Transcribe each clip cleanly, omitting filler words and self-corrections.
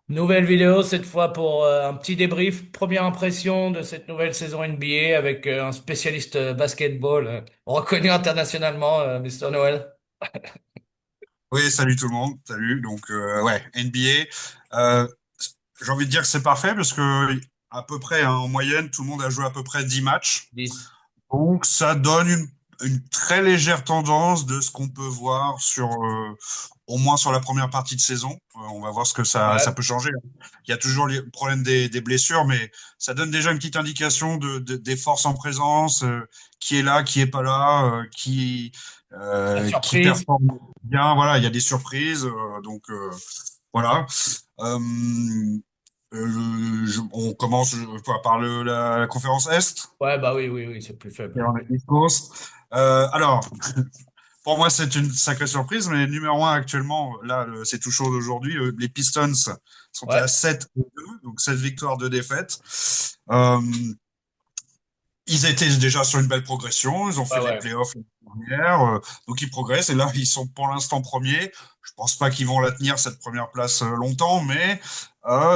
Nouvelle vidéo cette fois pour un petit débrief, première impression de cette nouvelle saison NBA avec un spécialiste basketball reconnu internationalement, Mr. Noël. Oui, salut tout le monde, salut. Donc, ouais, NBA. J'ai envie de dire que c'est parfait parce que à peu près, hein, en moyenne, tout le monde a joué à peu près 10 matchs. 10. Donc, ça donne une très légère tendance de ce qu'on peut voir au moins sur la première partie de saison. On va voir ce que ça Ouais. peut changer. Il y a toujours les problèmes des blessures, mais ça donne déjà une petite indication des forces en présence, qui est là, qui est pas là, La qui surprise. performe bien. Voilà, il y a des surprises. Voilà. Euh, on commence par la conférence Est. Ouais, bah oui, oui, oui, c'est plus Et faible. on est East Coast. Alors, pour moi, c'est une sacrée surprise, mais numéro un actuellement, là, c'est tout chaud d'aujourd'hui. Les Pistons sont à Ouais, 7-2, donc 7 victoires, 2 défaites. Euh, Ils étaient déjà sur une belle progression. Ils ont ouais, fait les ouais. playoffs l'année dernière, donc ils progressent. Et là, ils sont pour l'instant premiers. Je pense pas qu'ils vont la tenir cette première place longtemps, mais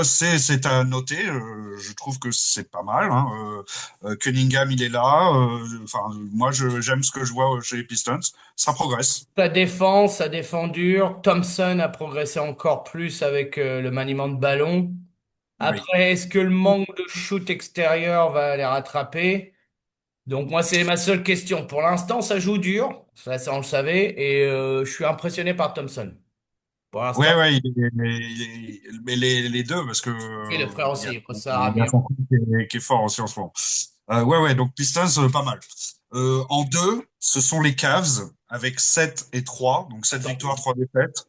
c'est à noter. Je trouve que c'est pas mal, hein. Cunningham, il est là. Enfin, moi, j'aime ce que je vois chez les Pistons. Ça progresse. Ça défend dur. Thompson a progressé encore plus avec le maniement de ballon. Oui. Après, est-ce que le manque de shoot extérieur va les rattraper? Donc moi, c'est ma seule question. Pour l'instant, ça joue dur, ça on le savait, et je suis impressionné par Thompson. Pour l'instant, Ouais, ouais, mais les deux, parce que et le frère il y a, aussi, ça il y a bien. son coup qui est fort aussi en ce moment. Ouais, ouais, donc Pistons, pas mal. En deux, ce sont les Cavs avec 7 et 3, donc 7 Attends, victoires, 3 défaites.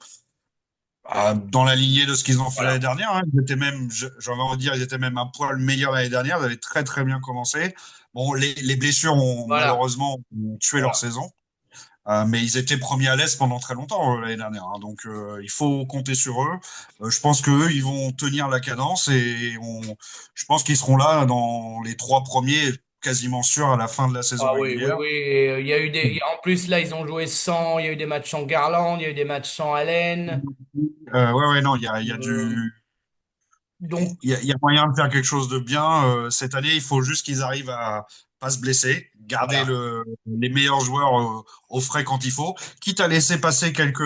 Dans la lignée de ce qu'ils ont fait l'année voilà. dernière, hein. Ils étaient même, j'ai envie de dire, ils étaient même un poil meilleurs l'année dernière. Ils avaient très très bien commencé. Bon, les blessures ont Voilà. malheureusement tué leur Voilà. saison. Mais ils étaient premiers à l'Est pendant très longtemps l'année dernière, hein. Donc il faut compter sur eux. Je pense qu'eux, ils vont tenir la cadence je pense qu'ils seront là dans les trois premiers, quasiment sûrs à la fin de la saison Ah oui, oui, régulière. oui. Et, il y a eu en plus, là, ils ont joué sans. Il y a eu des matchs sans Garland, il y a eu des matchs sans Allen. Ouais, ouais, non, Euh, donc, il y a moyen de faire quelque chose de bien cette année. Il faut juste qu'ils arrivent à pas se blesser, garder voilà. les meilleurs joueurs au frais quand il faut, quitte à laisser passer quelques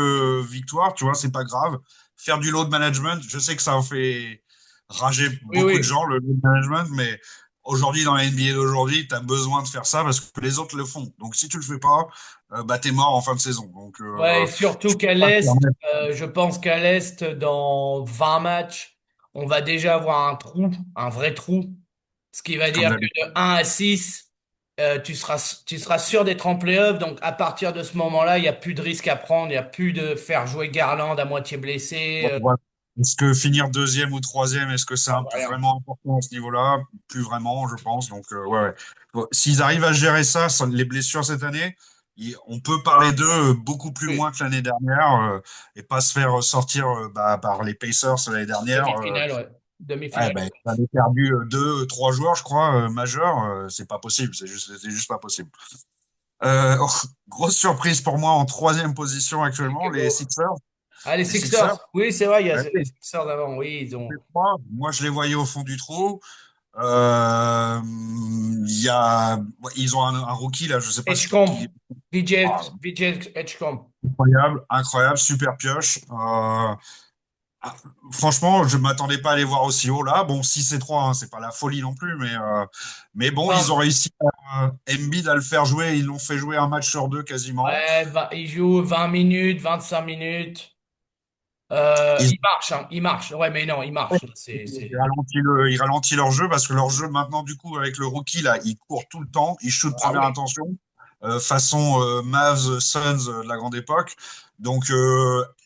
victoires, tu vois, c'est pas grave. Faire du load management, je sais que ça en fait rager Oui, beaucoup de oui. gens, le load management, mais aujourd'hui, dans la NBA d'aujourd'hui, tu as besoin de faire ça parce que les autres le font. Donc si tu le fais pas, bah, t'es mort en fin de saison. Donc Ouais, et surtout je peux qu'à pas te l'Est, permettre. je pense qu'à l'Est, dans 20 matchs, on va déjà avoir un trou, un vrai trou. Ce qui va Comme dire que d'habitude. de 1 à 6, tu seras sûr d'être en playoff. Donc, à partir de ce moment-là, il n'y a plus de risque à prendre. Il n'y a plus de faire jouer Garland à moitié blessé. Ouais. Est-ce que finir deuxième ou troisième, est-ce que c'est Rien. vraiment important à ce niveau-là? Plus vraiment, je pense. Donc, ouais, ouais. Bon, s'ils arrivent à gérer ça, les blessures cette année, on peut parler d'eux beaucoup plus Oui. loin que l'année dernière et pas se faire sortir par les Pacers l'année dernière. Demi-finale, ouais. Ouais, Demi-finale. ben, ils avaient perdu deux, trois joueurs, je crois, majeurs. C'est pas possible. C'est juste pas possible. Oh, grosse surprise pour moi en troisième position actuellement, les Chicago. Sixers. Ah, les Les Sixers. Sixers. Oui, c'est vrai, il y a Ouais, les Sixers d'avant. Oui, ils ont. moi, je les voyais au fond du trou. Euh, ils ont un rookie là, je sais pas qui. Edgecombe. Ah, VJ Edgecombe. incroyable, incroyable, super pioche. Ah, franchement, je m'attendais pas à les voir aussi haut là. Bon, 6 et 3, hein, c'est pas la folie non plus, mais bon, ils ont réussi Embiid à le faire jouer. Ils l'ont fait jouer un match sur deux quasiment. Ouais, il joue 20 minutes, 25 minutes. Ils Il marche, hein, il marche. Ouais, mais non, il marche. Il ralentit il ralentit leur jeu parce que leur jeu maintenant du coup avec le rookie là, il court tout le temps, il shoot Ah première oui. intention, façon Mavs Suns de la grande époque. Donc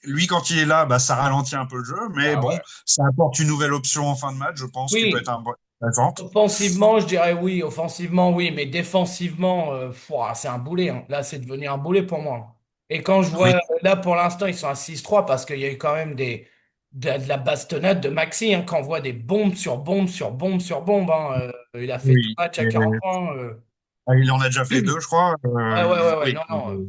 lui quand il est là, bah, ça ralentit un peu le jeu, mais Ah bon, ouais. ça apporte une nouvelle option en fin de match, je pense, qui peut être Oui, intéressante. offensivement, je dirais oui. Offensivement, oui. Mais défensivement, c'est un boulet, hein. Là, c'est devenu un boulet pour moi. Et quand je Oui, vois, là, pour l'instant, ils sont à 6-3 parce qu'il y a eu quand même de la bastonnade de Maxi, hein, quand on voit des bombes sur bombes sur bombes sur bombes, hein. Il a fait tout oui. le match à Et, 40 points. il en a déjà fait deux, je crois. Ouais, ouais, ouais, ouais. Oui, Non, non.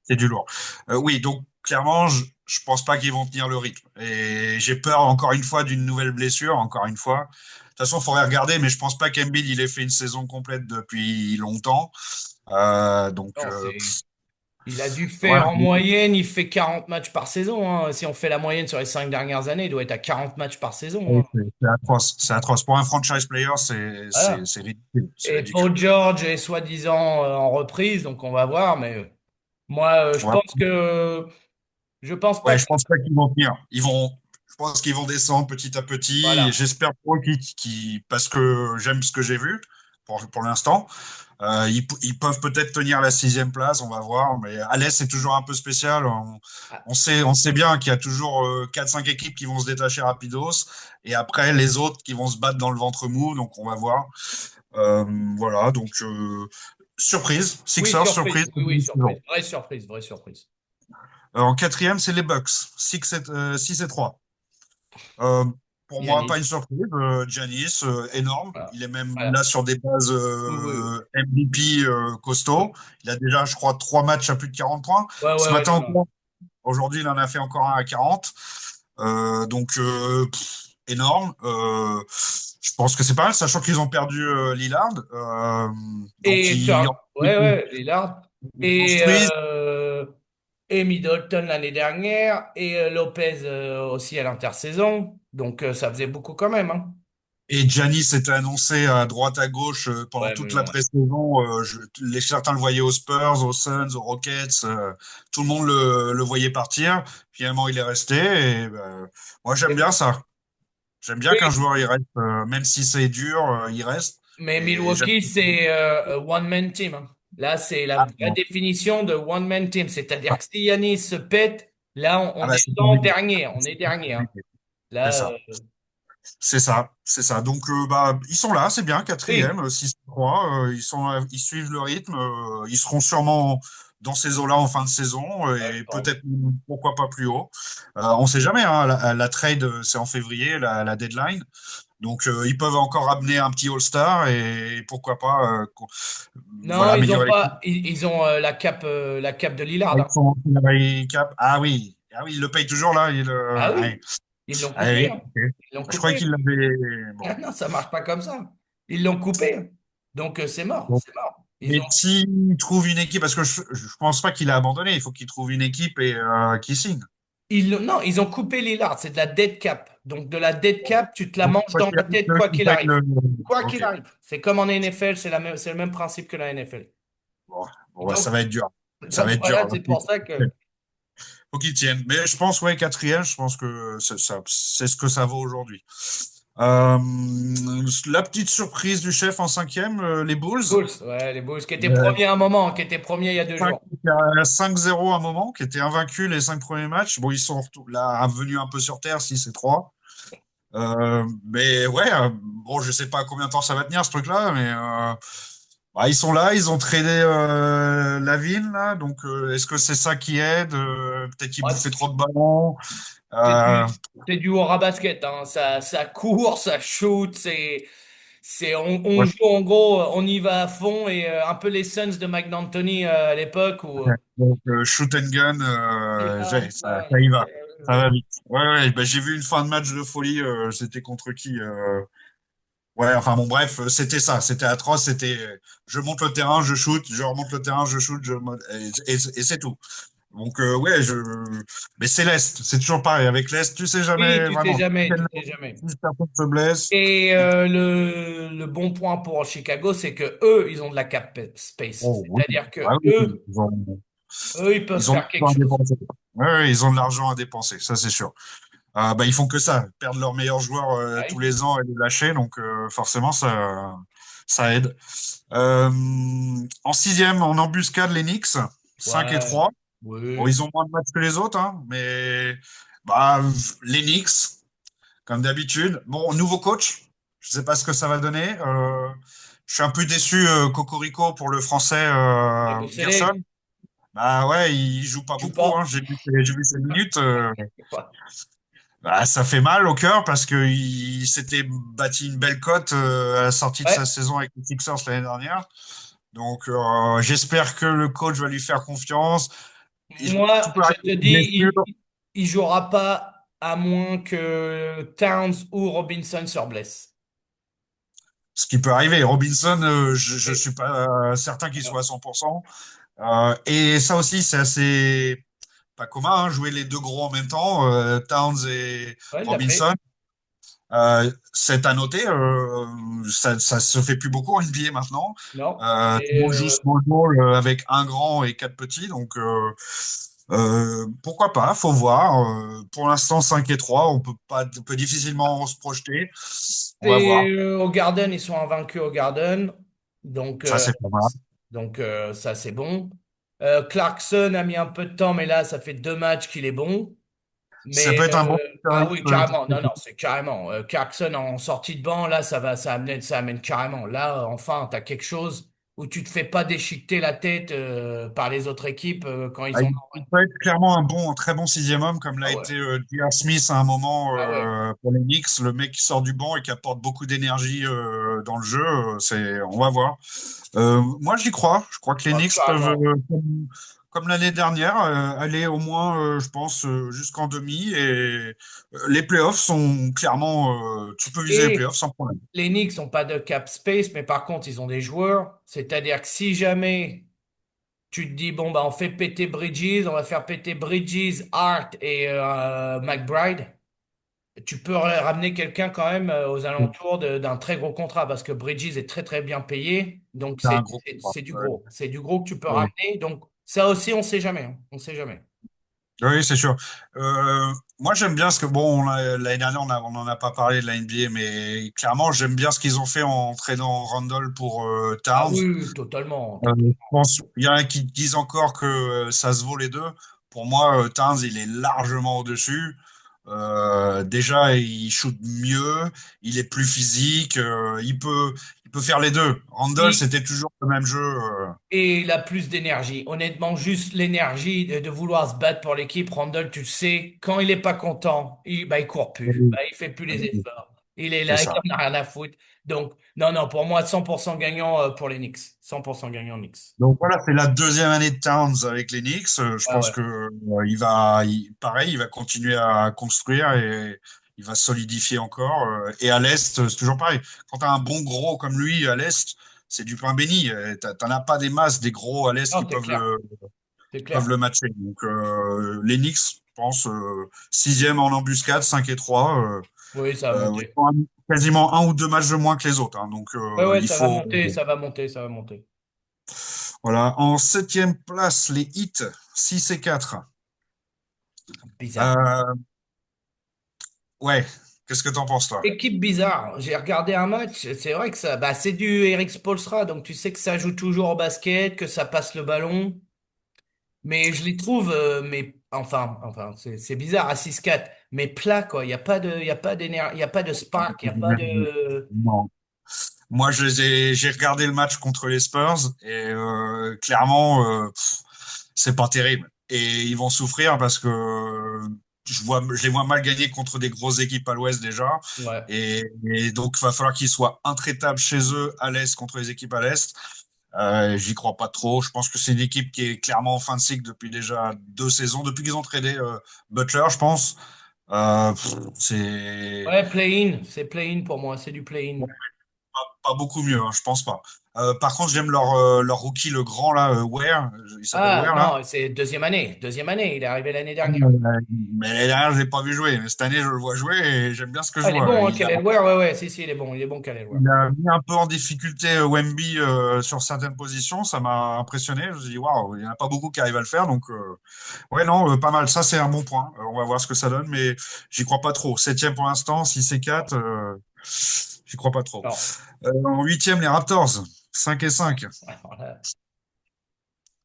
c'est du lourd. Oui, donc clairement, je pense pas qu'ils vont tenir le rythme. Et j'ai peur encore une fois d'une nouvelle blessure, encore une fois. De toute façon, il faudrait regarder, mais je pense pas qu'Embiid il ait fait une saison complète depuis longtemps. Donc Non, il a dû faire voilà. en moyenne, il fait 40 matchs par saison, hein. Si on fait la moyenne sur les 5 dernières années, il doit être à 40 matchs par saison, Oui, hein. c'est atroce. C'est atroce. Pour un franchise player, Voilà. c'est ridicule. C'est Et ridicule. Paul George est soi-disant en reprise, donc on va voir. Mais moi, Ouais, je pense pas ouais, que. je pense pas qu'ils vont tenir. Je pense qu'ils vont descendre petit à petit. Et Voilà. j'espère pour eux parce que j'aime ce que j'ai vu pour l'instant. Ils peuvent peut-être tenir la sixième place, on va voir. Mais à l'Est, c'est toujours un peu spécial. Ah, On sait bien qu'il y a toujours 4-5 équipes qui vont se détacher rapidos. Et après, les autres qui vont se battre dans le ventre mou. Donc, on va voir. Euh, voilà, donc surprise. oui, Sixers, surprise. surprise. Oui, oui, surprise. Vraie surprise, vraie surprise. En quatrième, c'est les Bucks. 6 et 3. Euh, pour moi, pas une Yanis. surprise. Giannis, énorme. Voilà. Il est même Voilà. là sur des bases Oui, oui, oui. MVP costaud. Il a déjà, je crois, 3 matchs à plus de 40 points. Ouais, Ce ouais, ouais, matin non, non. encore, aujourd'hui, il en a fait encore un à 40. Donc, énorme. Je pense que c'est pas mal, sachant qu'ils ont perdu Lillard. Donc, Et tu ouais, ouais, Lillard. ils Et, construisent. Middleton l'année dernière. Et Lopez aussi à l'intersaison. Donc ça faisait beaucoup quand même, hein. Et Giannis s'était annoncé à droite à gauche pendant Ouais, mais toute la bon. pré-saison. Certains le voyaient aux Spurs, aux Suns, aux Rockets. Tout le monde le voyait partir. Finalement, il est resté. Et moi, j'aime bien ça. J'aime bien qu'un Oui, joueur il reste, même si c'est dur, il reste. mais Et j'aime. Milwaukee, c'est one-man team, hein. Là, c'est la Ah, vraie non. définition de one-man team. C'est-à-dire que si Yanis se pète, là, Ah on bah, c'est descend compliqué. dernier. On est dernier, hein. C'est Là, ça. C'est ça, c'est ça. Donc, bah, ils sont là, c'est bien, oui. quatrième, 6-3. Ils suivent le rythme. Ils seront sûrement dans ces eaux-là en fin de saison Ouais, je et pense. peut-être, pourquoi pas plus haut. On sait jamais, hein, la trade, c'est en février, la deadline. Donc, ils peuvent encore amener un petit All-Star et pourquoi pas, Non, voilà, ils ont améliorer l'équipe. pas. Ils ont la cape de Lillard, Avec hein. son salary cap. Ah oui, il le paye toujours là. Ah Ouais. oui, ils l'ont Ah coupé, oui, hein. ok. Ils l'ont Je croyais coupé. qu'il l'avait. Bon. Ah non, ça marche pas comme ça. Ils l'ont coupé, hein. Donc c'est mort, Bon. c'est mort. Ils Mais ont. s'il trouve une équipe, parce que je pense pas qu'il a abandonné, il faut qu'il trouve une équipe et qu'il signe. Non, ils ont coupé Lillard. C'est de la dead cap. Donc de la dead cap, tu te la Donc, manges quoi dans qu'il la arrive, tête c'est eux quoi qui qu'il payent arrive. le. Quoi qu'il Ok. arrive. C'est comme en NFL, c'est le même principe que la NFL. Bon, bon, bah, Donc, ça va être dur. Ça va donc être dur. voilà, c'est pour ça que. Faut qu'ils tiennent. Mais je pense, ouais, quatrième, je pense que c'est ce que ça vaut aujourd'hui. Euh, la petite surprise du chef en cinquième, les Bulls. Bulls, ouais, les Bulls qui étaient Euh, premiers à un moment, qui étaient premiers il y a 2 jours. Il y a 5-0 à un moment, qui était invaincus les 5 premiers matchs. Bon, ils sont là revenus un peu sur terre, 6-3. Mais ouais, bon, je sais pas combien de temps ça va tenir ce truc-là, mais bah, ils sont là, ils ont tradé Lavine là, donc est-ce que c'est ça qui aide? Peut-être qu'ils Ouais, bouffaient trop de ballons. c'est Euh, du haut à basket, hein. Ça court, ça shoot, on ouais, joue en gros, on y va à fond et un peu les Suns de Mike D'Antoni à l'époque où donc shoot and gun, ça y va, ça va vite. Ouais, ouais, bah, j'ai vu une fin de match de folie. C'était contre qui? Ouais, enfin bon, bref, c'était ça, c'était atroce, c'était je monte le terrain, je shoot, je remonte le terrain, je shoot, et c'est tout. Donc ouais, mais c'est l'Est, c'est toujours pareil. Avec l'Est, tu sais oui, jamais tu sais vraiment. jamais, tu sais jamais. Si personne se blesse, Et le bon point pour Chicago, c'est que eux, ils ont de la cap space. oh oui, C'est-à-dire ah que oui, eux, ils peuvent ils ont de faire quelque l'argent à chose. dépenser. Ouais, ouais, ils ont de l'argent à dépenser, ça c'est sûr. Bah, ils font que ça, perdre leurs meilleurs joueurs tous Ouais, les ans et les lâcher, donc forcément ça aide. Euh, En sixième, en embuscade, les Knicks, 5 et ouais, 3. Bon, oui. ils ont moins de matchs que les autres, hein, mais bah, les Knicks, comme d'habitude. Bon, nouveau coach, je sais pas ce que ça va donner. Je suis un peu déçu, Cocorico, pour le français Et Gerson. Bousselé, Bah ouais, il joue pas joue beaucoup, hein. pas. J'ai vu ses minutes. Bah, ça fait mal au cœur parce qu'il s'était bâti une belle cote à la sortie de sa Ouais, saison avec les Sixers l'année dernière. Donc j'espère que le coach va lui faire confiance. moi, Tout peut je arriver, te des dis, blessures. il jouera pas à moins que Towns ou Robinson se blessent. Ce qui peut arriver. Robinson, je Et- suis pas certain qu'il soit à voilà. 100%. Et ça aussi, c'est assez pas commun, hein, jouer les deux gros en même temps, Towns et Ouais, il l'a Robinson. fait. C'est à noter, ça se fait plus beaucoup en NBA maintenant. Non. Tout le Et monde joue small ball avec un grand et quatre petits, donc pourquoi pas, faut voir. Pour l'instant, 5 et 3 on peut difficilement se projeter. On va et, voir. au Garden, ils sont invaincus au Garden. Donc, Ça, c'est pas mal. ça, c'est bon. Clarkson a mis un peu de temps, mais là, ça fait 2 matchs qu'il est bon. Ça Mais peut être un bon ah tarif, oui, carrément. Non, non, c'est carrément. Clarkson en sortie de banc, là, ça amène carrément. Là, enfin, t'as quelque chose où tu te fais pas déchiqueter la tête par les autres équipes quand ils Ah, sont il là. Ouais. il peut être clairement un très bon sixième homme, comme l'a Ah ouais. été J.R. Smith à un moment Ah ouais. pour les Knicks, le mec qui sort du banc et qui apporte beaucoup d'énergie dans le jeu. On va voir. Moi, j'y crois. Je crois que les Ah, Knicks peuvent, carrément. comme l'année dernière, aller au moins, je pense, jusqu'en demi. Et les playoffs sont clairement, tu peux viser les Et playoffs sans problème. les Knicks n'ont pas de cap space, mais par contre, ils ont des joueurs. C'est-à-dire que si jamais tu te dis, bon, bah, on fait péter Bridges, on va faire péter Bridges, Hart et McBride. Tu peux ramener quelqu'un quand même aux alentours d'un très gros contrat parce que Bridges est très très bien payé. Donc C'est un gros contrat. c'est du Ouais. gros. C'est du gros que tu peux Ouais. ramener. Donc ça aussi, on sait jamais, hein. On sait jamais. Oui, c'est sûr. Moi, j'aime bien ce que, bon, l'année dernière, on n'en a pas parlé de la NBA, mais clairement, j'aime bien ce qu'ils ont fait en traînant Randall pour Ah Towns. oui, oui, totalement, Je totalement. pense, il y en a qui disent encore que ça se vaut les deux. Pour moi, Towns, il est largement au-dessus. Déjà, il shoot mieux, il est plus physique, il peut faire les deux. Randall, Et, c'était toujours le même jeu. et il a plus d'énergie. Honnêtement, juste l'énergie de vouloir se battre pour l'équipe. Randall, tu le sais, quand il est pas content, bah, il court plus. Bah, il fait plus les efforts. Il est C'est là, il ça. en a rien à foutre. Donc, non, non, pour moi, 100% gagnant pour les Knicks. 100% gagnant Knicks. Donc voilà, c'est la deuxième année de Towns avec les Knicks. Je Ah pense ouais. que pareil, il va continuer à construire et il va solidifier encore. Et à l'Est, c'est toujours pareil. Quand tu as un bon gros comme lui à l'Est, c'est du pain béni. T'en as pas des masses, des gros à l'Est Non, qui c'est clair. C'est peuvent clair. le matcher. Donc les Knicks, je pense, sixième en embuscade, 5 et 3. Oui, ça va Ils monter. ont quasiment un ou deux matchs de moins que les autres, hein. Donc Ouais, ouais, il ça va faut. monter, ça va monter, ça va monter. Voilà. En septième place, les Heat, 6 et 4. Bizarre. Euh, ouais, qu'est-ce que t'en penses, toi? Équipe bizarre. J'ai regardé un match. C'est vrai que ça, bah, c'est du Eric Spoelstra, donc tu sais que ça joue toujours au basket, que ça passe le ballon. Mais je les trouve, mais enfin, c'est bizarre à 6-4, mais plat quoi. Il y a pas d'énergie, il y a pas de spark, il y a pas de. Non. Moi, j'ai regardé le match contre les Spurs et clairement, c'est pas terrible. Et ils vont souffrir parce que je les vois mal gagner contre des grosses équipes à l'Ouest déjà. Ouais. Et donc, il va falloir qu'ils soient intraitables chez eux à l'Est contre les équipes à l'Est. J'y crois pas trop. Je pense que c'est une équipe qui est clairement en fin de cycle depuis déjà 2 saisons, depuis qu'ils ont tradé Butler, je pense. C'est Ouais, play-in, c'est play-in pour moi, c'est du play-in. pas beaucoup mieux, hein, je pense pas. Par contre, j'aime leur rookie, le grand là, Ware. Il s'appelle Ah Ware là. non, c'est deuxième année, il est arrivé l'année Ah, dernière. mais l'année dernière, je l'ai pas vu jouer. Mais cette année, je le vois jouer et j'aime bien ce que je Ah, il est vois. bon, hein, Kelly Ware, ouais, ouais, si, si, il est bon, Kelly Ware. Il a mis un peu en difficulté Wemby sur certaines positions. Ça m'a impressionné. Je me suis dit, waouh, il n'y en a pas beaucoup qui arrivent à le faire. Donc, ouais, non, pas mal. Ça, c'est un bon point. On va voir ce que ça donne, mais j'y crois pas trop. Septième pour l'instant, 6 et 4, j'y crois pas trop. Non. En huitième, les Raptors, 5 et 5. Alors là,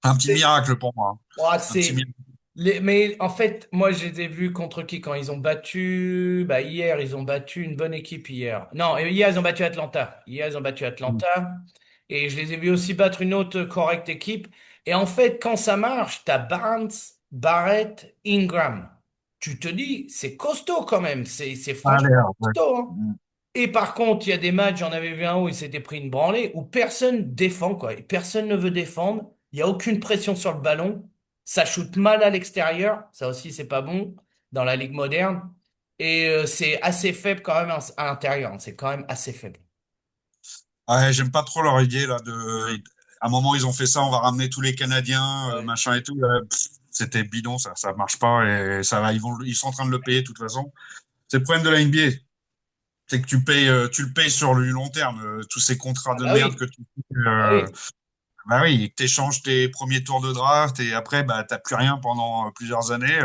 Un petit c'est, miracle pour moi, hein. ouah, Un petit miracle. mais en fait, moi, je les ai vus contre qui quand ils ont battu, bah, hier, ils ont battu une bonne équipe hier. Non, hier, ils ont battu Atlanta. Hier, ils ont battu Atlanta. Et je les ai vus aussi battre une autre correcte équipe. Et en fait, quand ça marche, t'as Barnes, Barrett, Ingram. Tu te dis, c'est costaud quand même. C'est Allez, franchement ouais. costaud, hein. Et par contre, il y a des matchs, j'en avais vu un où il s'était pris une branlée, où personne défend, quoi. Et personne ne veut défendre. Il n'y a aucune pression sur le ballon. Ça shoot mal à l'extérieur. Ça aussi, c'est pas bon. dans la ligue moderne. Et c'est assez faible quand même à l'intérieur. C'est quand même assez faible. Ouais, j'aime pas trop leur idée là à un moment ils ont fait ça, on va ramener tous les Canadiens, Ouais. machin et tout. C'était bidon, ça marche pas et ça va, ils sont en train de le payer de toute façon. C'est le problème de la NBA, c'est que tu le payes sur le long terme, tous ces contrats Ah de bah merde oui, que tu ah bah oui. bah oui, et que t'échanges tes premiers tours de draft et après bah t'as plus rien pendant plusieurs années,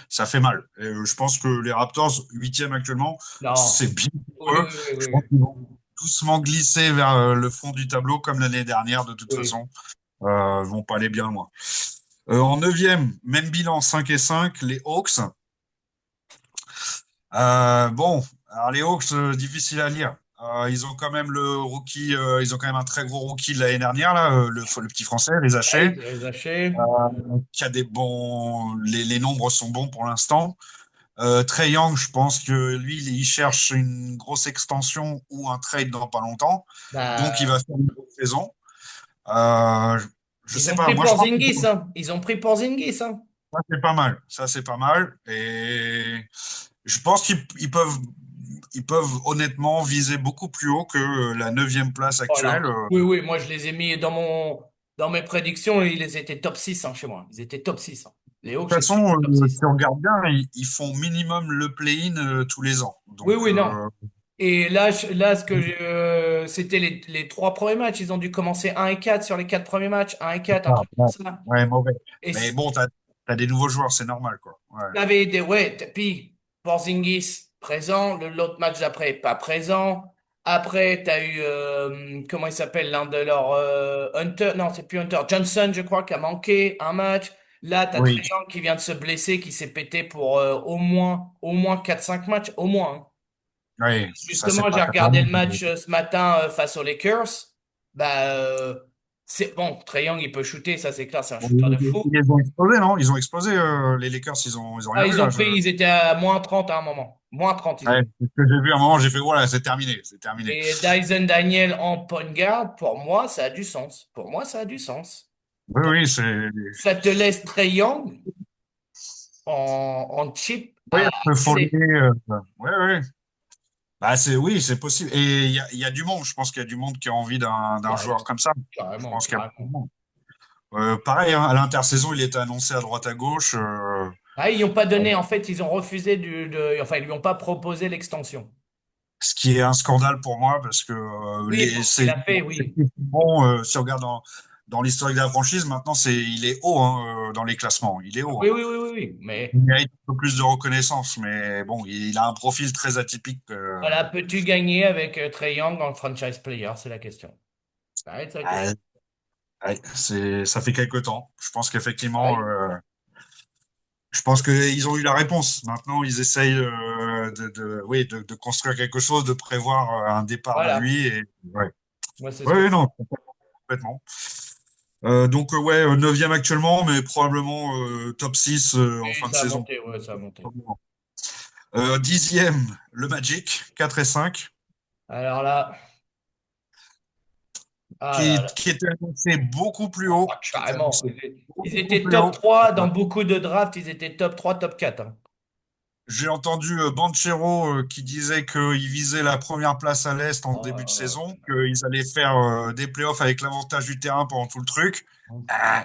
ça fait mal. Et, je pense que les Raptors, huitième actuellement, Non. c'est bien Oui, pour eux. oui, oui, Je oui, pense oui. qu'ils vont doucement glisser vers le fond du tableau comme l'année dernière de toute Oui. façon. Vont pas aller bien loin. En neuvième, même bilan 5 et 5, les Hawks. Bon, alors les Hawks, difficile à lire. Ils ont quand même le rookie, ils ont quand même un très gros rookie de l'année dernière, là, le petit français, les Ah, Haché, ils ont les hachés. qui a des bons, les nombres sont bons pour l'instant. Trae Young, je pense que lui, il cherche une grosse extension ou un trade dans pas longtemps. Donc, il Bah, va faire une bonne saison. Euh, je ils sais ont pas, pris moi, je pense que Porzingis, hein. Ils ont pris Porzingis, hein. ça, c'est pas mal. Ça, c'est pas mal. Et je pense ils peuvent honnêtement viser beaucoup plus haut que la neuvième place actuelle. Voilà. Oui, oui, moi je les ai mis dans mes prédictions, ils étaient top 6 hein, chez moi. Ils étaient top 6 hein. Les De toute Hawks étaient façon, top 6. si on regarde bien, ils font minimum le play-in tous les ans. Oui, Donc, oui, non. Et là, là c'était les trois premiers matchs. Ils ont dû commencer 1-4 sur les quatre premiers matchs. 1-4 un truc comme ouais, ça. ouais, mauvais. Et Mais bon, t'as des nouveaux joueurs, c'est normal, quoi. Ouais. t'avais des, ouais, puis Porzingis présent, l'autre match d'après pas présent. Après, t'as eu, comment il s'appelle, l'un de leurs, Hunter, non, c'est plus Hunter, Johnson, je crois, qui a manqué un match. Là, t'as Trae Oui, Young qui vient de se blesser, qui s'est pété pour au moins 4-5 matchs, au moins, hein. oui, ça, c'est Justement, pas j'ai très regardé bon. le match ce matin face aux Lakers. Bah, c'est bon, Trae Young, il peut shooter, ça c'est clair, c'est un Bon, shooter de fou. ils ont explosé, non? Ils ont explosé, les Lakers, ils ont Ah, rien eu, ils là. ont pris, ils étaient à -30 à un moment. -30 ils ont. Ouais, c'est ce que j'ai vu à un moment, j'ai fait, voilà, c'est terminé, c'est terminé. Et Dyson Daniel en point guard, pour moi, ça a du sens. Pour moi, ça a du sens. Oui, Donc, oui, c'est. ça te laisse Trae Young en chip Oui, à un peu Fournier. caler. Oui, oui. Bah, oui, c'est possible. Et il y a du monde. Je pense qu'il y a du monde qui a envie d'un joueur Carrément, comme ça. Je carrément, pense qu'il y a beaucoup de carrément. monde. Pareil, hein, à l'intersaison, il était annoncé à droite à gauche. Ah, ils n'ont pas donné, en fait, ils ont refusé enfin, ils lui ont pas proposé l'extension. Ce qui est un scandale pour moi parce que Oui, pour ce qu'il a fait, oui. c'est bon. Si on regarde dans l'historique de la franchise, maintenant, il est haut hein, dans les classements. Il est haut. Hein. Oui, oui, oui, oui, oui. Il Mais mérite un peu plus de reconnaissance. Mais bon, il a un profil très atypique. voilà, peux-tu gagner avec Trae Young en franchise player? C'est la question. Ça va être la question. Ouais, ouais, ça fait quelque temps. Je pense qu'effectivement, Ouais. je pense qu'ils ont eu la réponse. Maintenant, ils essayent oui, de construire quelque chose, de prévoir un départ de Voilà. lui. Et, ouais. Moi, c'est ce que Ouais, je non, pense. complètement. Donc, ouais, neuvième actuellement, mais probablement top 6 en Oui, fin de ça a saison. monté, ouais, ça a monté. Dixième, le Magic, 4 et 5, Alors là, ah là là, qui était annoncé beaucoup plus haut, ah, qui était carrément. annoncé Ils beaucoup étaient plus top haut. 3 dans beaucoup de drafts, ils étaient top 3 top 4 hein. J'ai entendu Banchero qui disait qu'il visait la première place à l'Est en début de Oh, saison, qu'ils allaient faire des playoffs avec l'avantage du terrain pendant tout le truc. Ah,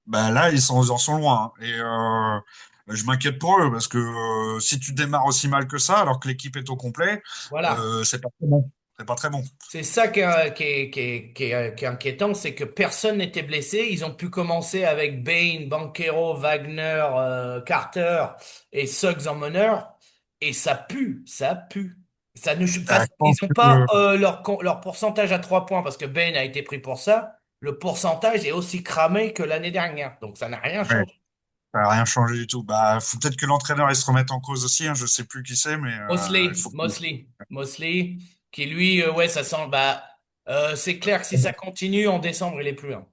bah là, ils en sont loin. Hein. Et je m'inquiète pour eux parce que si tu démarres aussi mal que ça, alors que l'équipe est au complet, voilà. c'est pas très bon. C'est pas très bon. C'est ça qui est inquiétant, c'est que personne n'était blessé. Ils ont pu commencer avec Bain, Banchero, Wagner, Carter et Suggs en meneur. Et ça pue, ça pue. Ça ne, enfin, Je ils pense n'ont que pas leur pourcentage à 3 points parce que Bain a été pris pour ça. Le pourcentage est aussi cramé que l'année dernière. Donc ça n'a rien ouais, changé. ça n'a rien changé du tout. Bah, faut peut-être que l'entraîneur il se remette en cause aussi. Hein, je sais plus qui c'est, mais il Mosley, faut. Mosley, Mosley, qui lui, ouais, ça sent. Bah, c'est clair que si ça continue, en décembre, il est plus là.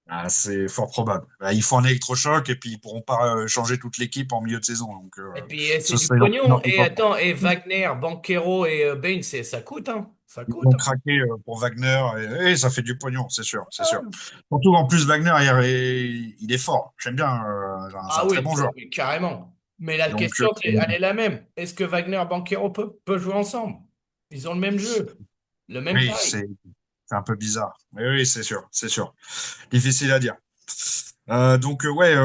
Ah, c'est fort probable. Bah, il faut un électrochoc et puis ils pourront pas changer toute l'équipe en milieu de saison. Donc, Et puis, c'est ce du serait l'entraîneur pognon. qui Et va attends, et Wagner, Banquero et Bain, ça coûte, hein. Ça Ils coûte, vont hein. craquer pour Wagner et ça fait du pognon, c'est sûr, c'est sûr. Ah, Surtout en plus Wagner, il est fort. J'aime bien, c'est un ah très oui, bon joueur. oui, carrément. Mais la Donc, question, elle est la même. Est-ce que Wagner et Banchero peuvent jouer ensemble? Ils ont le même jeu, le même oui, taille. c'est un peu bizarre. Mais oui, c'est sûr, c'est sûr. Difficile à dire. Ouais,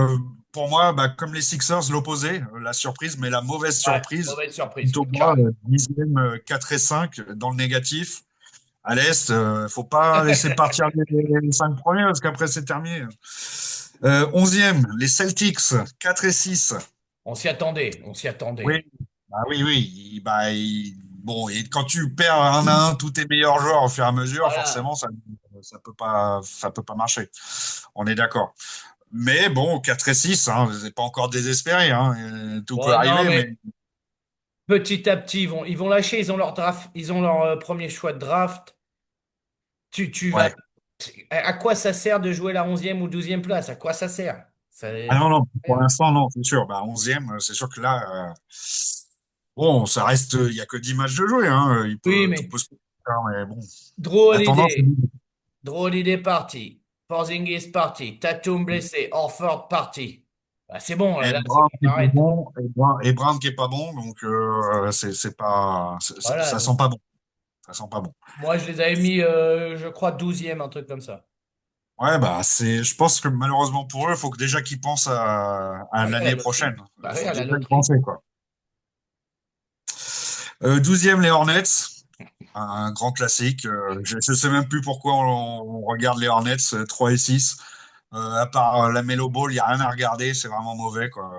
pour moi, bah, comme les Sixers, l'opposé, la surprise, mais la mauvaise Ouais, surprise, mauvaise surprise, plutôt ouais, moi, carrément. 10e, 4 et 5 dans le négatif. À l'Est, faut pas laisser partir les 5 premiers parce qu'après c'est terminé. 11e, les Celtics, 4 et 6. On s'y attendait, on s'y Oui, attendait. bon, et quand tu perds un à un tous tes meilleurs joueurs au fur et à mesure, Voilà. forcément, ça peut pas marcher. On est d'accord. Mais bon, 4 et 6, hein, c'est pas encore désespéré, hein, tout peut Bon, non, arriver, mais mais petit à petit, ils vont lâcher, ils ont leur draft, ils ont leur premier choix de draft. Tu vas. ouais. À quoi ça sert de jouer la 11e ou 12e place? À quoi ça sert? Ça, Ah non, non, pour rien. l'instant, non, c'est sûr. Bah, 11e, c'est sûr que là, bon, ça reste, il y a que 10 matchs de jouer, hein, Oui, tout mais peut se passer, hein, mais bon, Drew la tendance, Holiday, Drew Holiday parti, Porzingis parti, Tatum blessé, Horford parti. Bah, c'est bon, et là, c'est Brown bon, qui on est pas arrête. bon, et Brown qui est pas bon, donc c'est pas, Voilà, ça donc sent pas bon, ça sent pas bon. moi je les avais mis, je crois, 12e, un truc comme ça. Ouais, bah je pense que malheureusement pour eux, il faut que déjà qu'ils pensent à Bah oui, à la l'année loterie. prochaine. Bah Il oui, faut à la déjà y loterie. penser, quoi. 12e, les Hornets, un grand classique. Je sais même plus pourquoi on regarde les Hornets 3 et 6. À part la Melo Ball, il n'y a rien à regarder, c'est vraiment mauvais, quoi.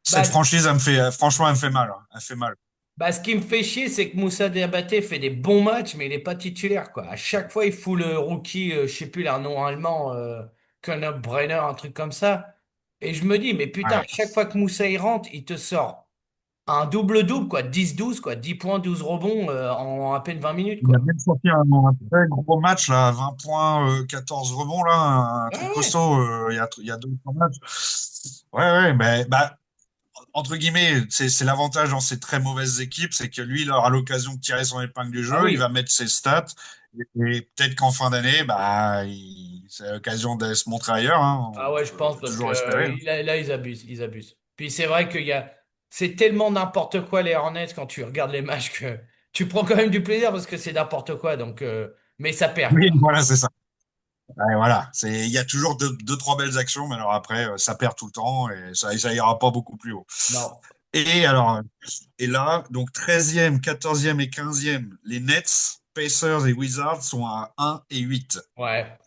Cette Bah, franchise, franchement, elle me fait mal, hein. Elle fait mal. Bah, ce qui me fait chier, c'est que Moussa Diabaté fait des bons matchs, mais il n'est pas titulaire, quoi. À chaque fois, il fout le rookie, je sais plus, un nom allemand, Brenner, un truc comme ça. Et je me dis, mais putain, à Ouais. chaque fois que Moussa il rentre, il te sort un double-double, quoi. 10-12 quoi. 10 points, 12 rebonds, en à peine 20 minutes, Il a quoi. même sorti un très gros match, là, 20 points, 14 rebonds, là, un Ouais, truc ouais. costaud, il y a 2 3 matchs. Ouais, ouais, mais bah, entre guillemets, c'est l'avantage dans ces très mauvaises équipes, c'est que lui, il aura l'occasion de tirer son épingle du Ah jeu, il va oui. mettre ses stats, et peut-être qu'en fin d'année, bah, c'est l'occasion de se montrer ailleurs, hein. Ah ouais, On je pense, peut parce que toujours espérer, hein. là, ils abusent, ils abusent. Puis c'est vrai c'est tellement n'importe quoi les Hornets quand tu regardes les matchs que tu prends quand même du plaisir parce que c'est n'importe quoi, donc, mais ça perd, Oui, quoi. voilà, c'est ça. Ouais, voilà, il y a toujours deux, trois belles actions, mais alors après, ça perd tout le temps et ça ira pas beaucoup plus haut. Non, Et alors, et là, donc 13e, 14e et 15e, les Nets, Pacers et Wizards sont à 1 et 8. ouais.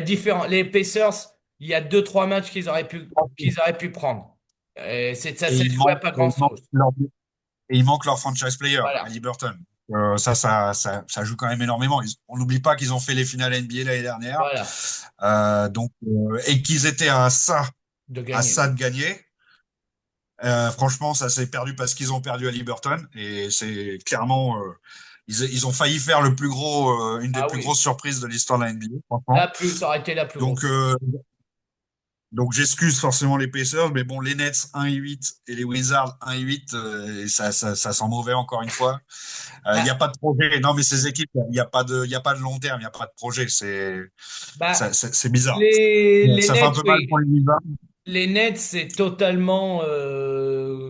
Différent. Les Pacers, il y a deux, trois matchs qu'ils auraient pu prendre. Ça Et se jouait à pas grand-chose. il manque leur franchise player, Voilà. Ali Burton. Ça joue quand même énormément. On n'oublie pas qu'ils ont fait les finales NBA l'année dernière. Voilà. Et qu'ils étaient De à gagner. ça de gagner. Franchement, ça s'est perdu parce qu'ils ont perdu à Liberton et c'est clairement ils ont failli faire une des Ah plus oui. grosses surprises de l'histoire de la NBA, franchement. Ça aurait été la plus Donc grosse. euh, donc j'excuse forcément les Pacers, mais bon, les Nets 1 et 8 et les Wizards 1 et 8, et ça sent mauvais encore une fois. Il n'y a Ah, pas de projet. Non, mais ces équipes, il y a pas de long terme, il n'y a pas de projet. bah, C'est bizarre. les Ça fait un Nets, peu mal pour oui. les Wizards. Les Nets, c'est totalement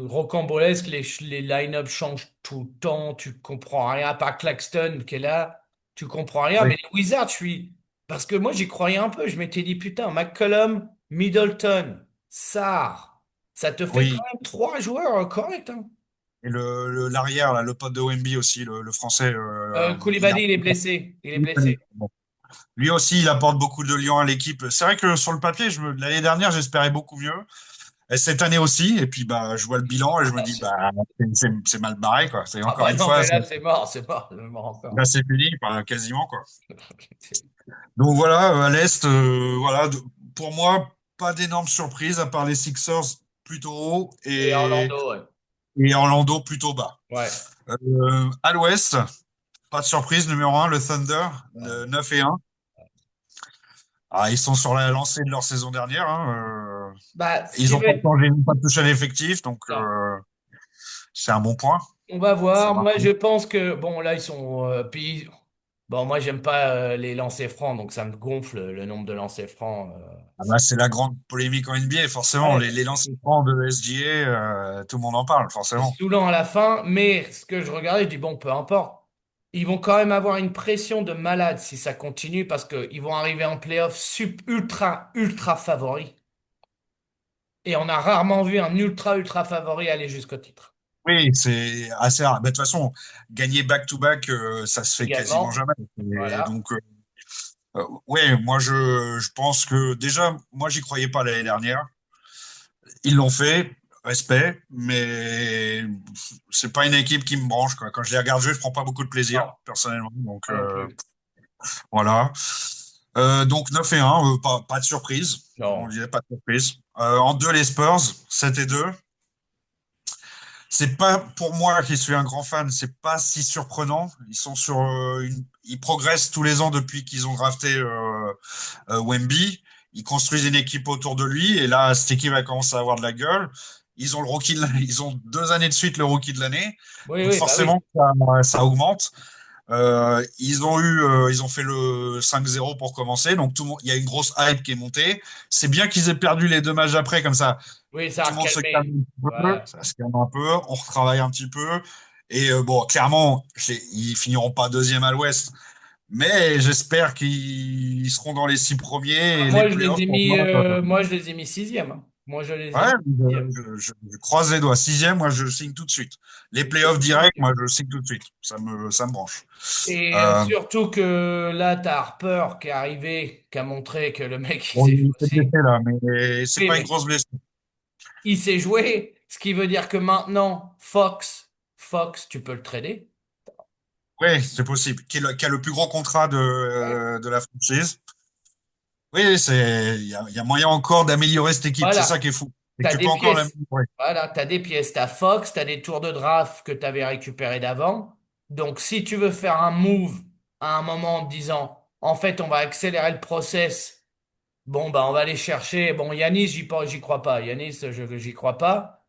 rocambolesque. Les line-up changent tout le temps. Tu comprends rien. À part Claxton qui est là, tu comprends rien. Oui, Mais les Wizards, je suis. Parce que moi, j'y croyais un peu. Je m'étais dit, putain, McCollum, Middleton, Sarr, ça te fait quand oui. même trois joueurs corrects, hein. Et l'arrière, là, le pote de Wemby aussi, le français, il a. Koulibaly, il est blessé. Il est blessé. Bon. Lui aussi, il apporte beaucoup de lions à l'équipe. C'est vrai que sur le papier, l'année dernière, j'espérais beaucoup mieux. Et cette année aussi. Et puis, bah, je vois le bilan et je me dis, bah, c'est mal barré, quoi. C'est Ah encore bah une non, fois, mais là, c'est mort là, encore. c'est fini, enfin, quasiment, quoi. Donc voilà, à l'Est, voilà, pour moi, pas d'énormes surprises, à part les Sixers plutôt haut Et Orlando, ouais. et Orlando plutôt bas. Ouais. À l'Ouest, pas de surprise, numéro un, le Thunder, Ouais. 9 et 1. Ah, ils sont sur la lancée de leur saison dernière, hein. Bah, ce Ils qui n'ont va pas être. changé, ils n'ont pas touché à l'effectif, donc Non. c'est un bon point. On va Ça voir. va. Moi, je pense que, bon, là, ils sont. Puis, Bon, moi, j'aime pas les lancers francs, donc ça me gonfle le nombre de lancers francs. Ah bah, c'est la grande polémique en NBA, forcément. Ouais, Les lancers francs de SGA, tout le monde en parle, c'est forcément. saoulant à la fin, mais ce que je regardais, je dis bon, peu importe. Ils vont quand même avoir une pression de malade si ça continue parce qu'ils vont arriver en playoff ultra, ultra favoris. Et on a rarement vu un ultra, ultra favori aller jusqu'au titre. Oui, c'est assez rare. Bah, de toute façon, gagner back-to-back, ça se fait quasiment Également, jamais. Et voilà. donc, ouais, moi, je pense que déjà, moi, j'y croyais pas l'année dernière. Ils l'ont fait, respect, mais c'est pas une équipe qui me branche, quoi. Quand je les regarde jouer, je prends pas beaucoup de plaisir, Non, personnellement. Donc, pas non plus. voilà. Donc 9 et 1, pas de surprise. On Non. dirait pas de surprise. En 2 les Spurs, 7 et 2. C'est pas pour moi qui suis un grand fan, c'est pas si surprenant. Ils sont sur ils progressent tous les ans depuis qu'ils ont drafté Wemby. Ils construisent une équipe autour de lui et là cette équipe va commencer à avoir de la gueule. Ils ont le rookie ils ont 2 années de suite le rookie de l'année. Oui, Donc oui, bah oui. forcément ça augmente. Ils ont fait le 5-0 pour commencer. Donc tout le monde, il y a une grosse hype qui est montée. C'est bien qu'ils aient perdu les 2 matchs après, comme ça Oui, ça a tout le monde se calme recalmé. un peu, Voilà. ça se calme un peu, on retravaille un petit peu. Et bon, clairement, ils finiront pas deuxième à l'Ouest, mais j'espère qu'ils seront dans les 6 premiers et les Moi, je les playoffs ai pour mis, moi. moi, je les ai mis sixième, hein. Moi, je les ai Ouais, mis sixième. je croise les doigts. Sixième, moi, je signe tout de suite. Les Je les ai playoffs mis directs, sixième. moi, je signe tout de suite. Ça me branche. Et Euh, surtout que là, t'as Harper qui est arrivé, qui a montré que le mec, il bon, sait jouer il s'est aussi. blessé là, mais c'est Oui, pas une mais grosse blessure. il sait jouer, ce qui veut dire que maintenant, Fox, tu peux le trader. Oui, c'est possible. Qui a le plus gros contrat Ouais. de la franchise. Oui, il y a moyen encore d'améliorer cette équipe. C'est ça Voilà. qui est fou. Et T'as tu des peux encore pièces. l'améliorer. Voilà, t'as des pièces. T'as Fox, t'as des tours de draft que t'avais récupérés d'avant. Donc, si tu veux faire un move à un moment en te disant, en fait, on va accélérer le process. Bon, bah, on va aller chercher. Bon, Yanis, j'y crois pas. Yanis, j'y crois pas.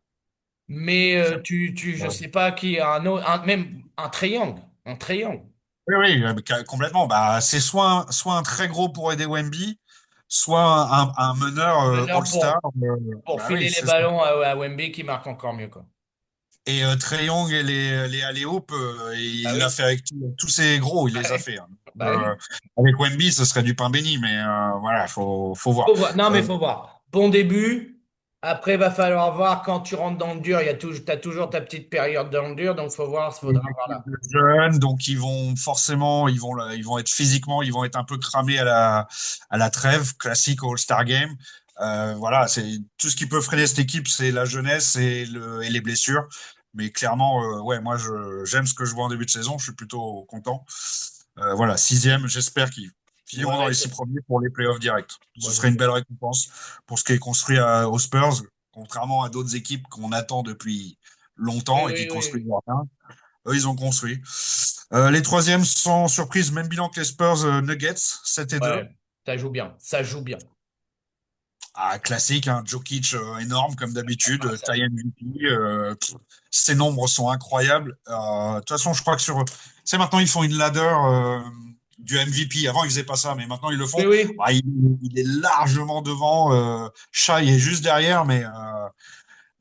Mais je sais pas qui a un autre, même un triangle. Un triangle. Oui, oui, complètement. Bah, c'est soit un très gros pour aider Wemby, soit un meneur Meneur All-Star. pour Bah oui, filer les c'est ça. ballons à Wemby qui marque encore mieux, quoi. Et Trae Young et les alley-oop, Bah il l'a oui. fait avec tous ses gros, il les a Ouais. fait, hein. Bah oui. Avec Wemby, ce serait du pain béni, mais voilà, faut voir. Faut voir. Non, mais Euh, faut voir. Bon début. Après, va falloir voir quand tu rentres dans le dur. T'as toujours ta petite période dans le dur, donc faut voir, C'est une faudra voir équipe là. de jeunes, donc ils vont forcément, ils vont être physiquement, ils vont être un peu cramés à la trêve classique au All-Star Game. Voilà, c'est tout ce qui peut freiner cette équipe, c'est la jeunesse et les blessures. Mais clairement, ouais, moi, j'aime ce que je vois en début de saison. Je suis plutôt content. Voilà, sixième, j'espère qu'ils finiront dans Ouais, les 6 premiers pour les playoffs directs. Ce moi serait une j'espère. belle récompense pour ce qui est construit aux Spurs, contrairement à d'autres équipes qu'on attend depuis Oui, longtemps et qui oui, construisent oui. rien. Eux, ils ont construit. Les troisièmes, sans surprise, même bilan que les Spurs Nuggets, 7 et 2. Ouais, ça joue bien. Ça joue bien. Ah, classique, hein, Jokic énorme comme d'habitude, Ah, ça- taille MVP. Ses nombres sont incroyables. De toute façon, je crois que c'est maintenant ils font une ladder du MVP. Avant, ils faisaient pas ça, mais maintenant ils le Oui, font. oui. Bah, il est largement devant. Shai est juste derrière, mais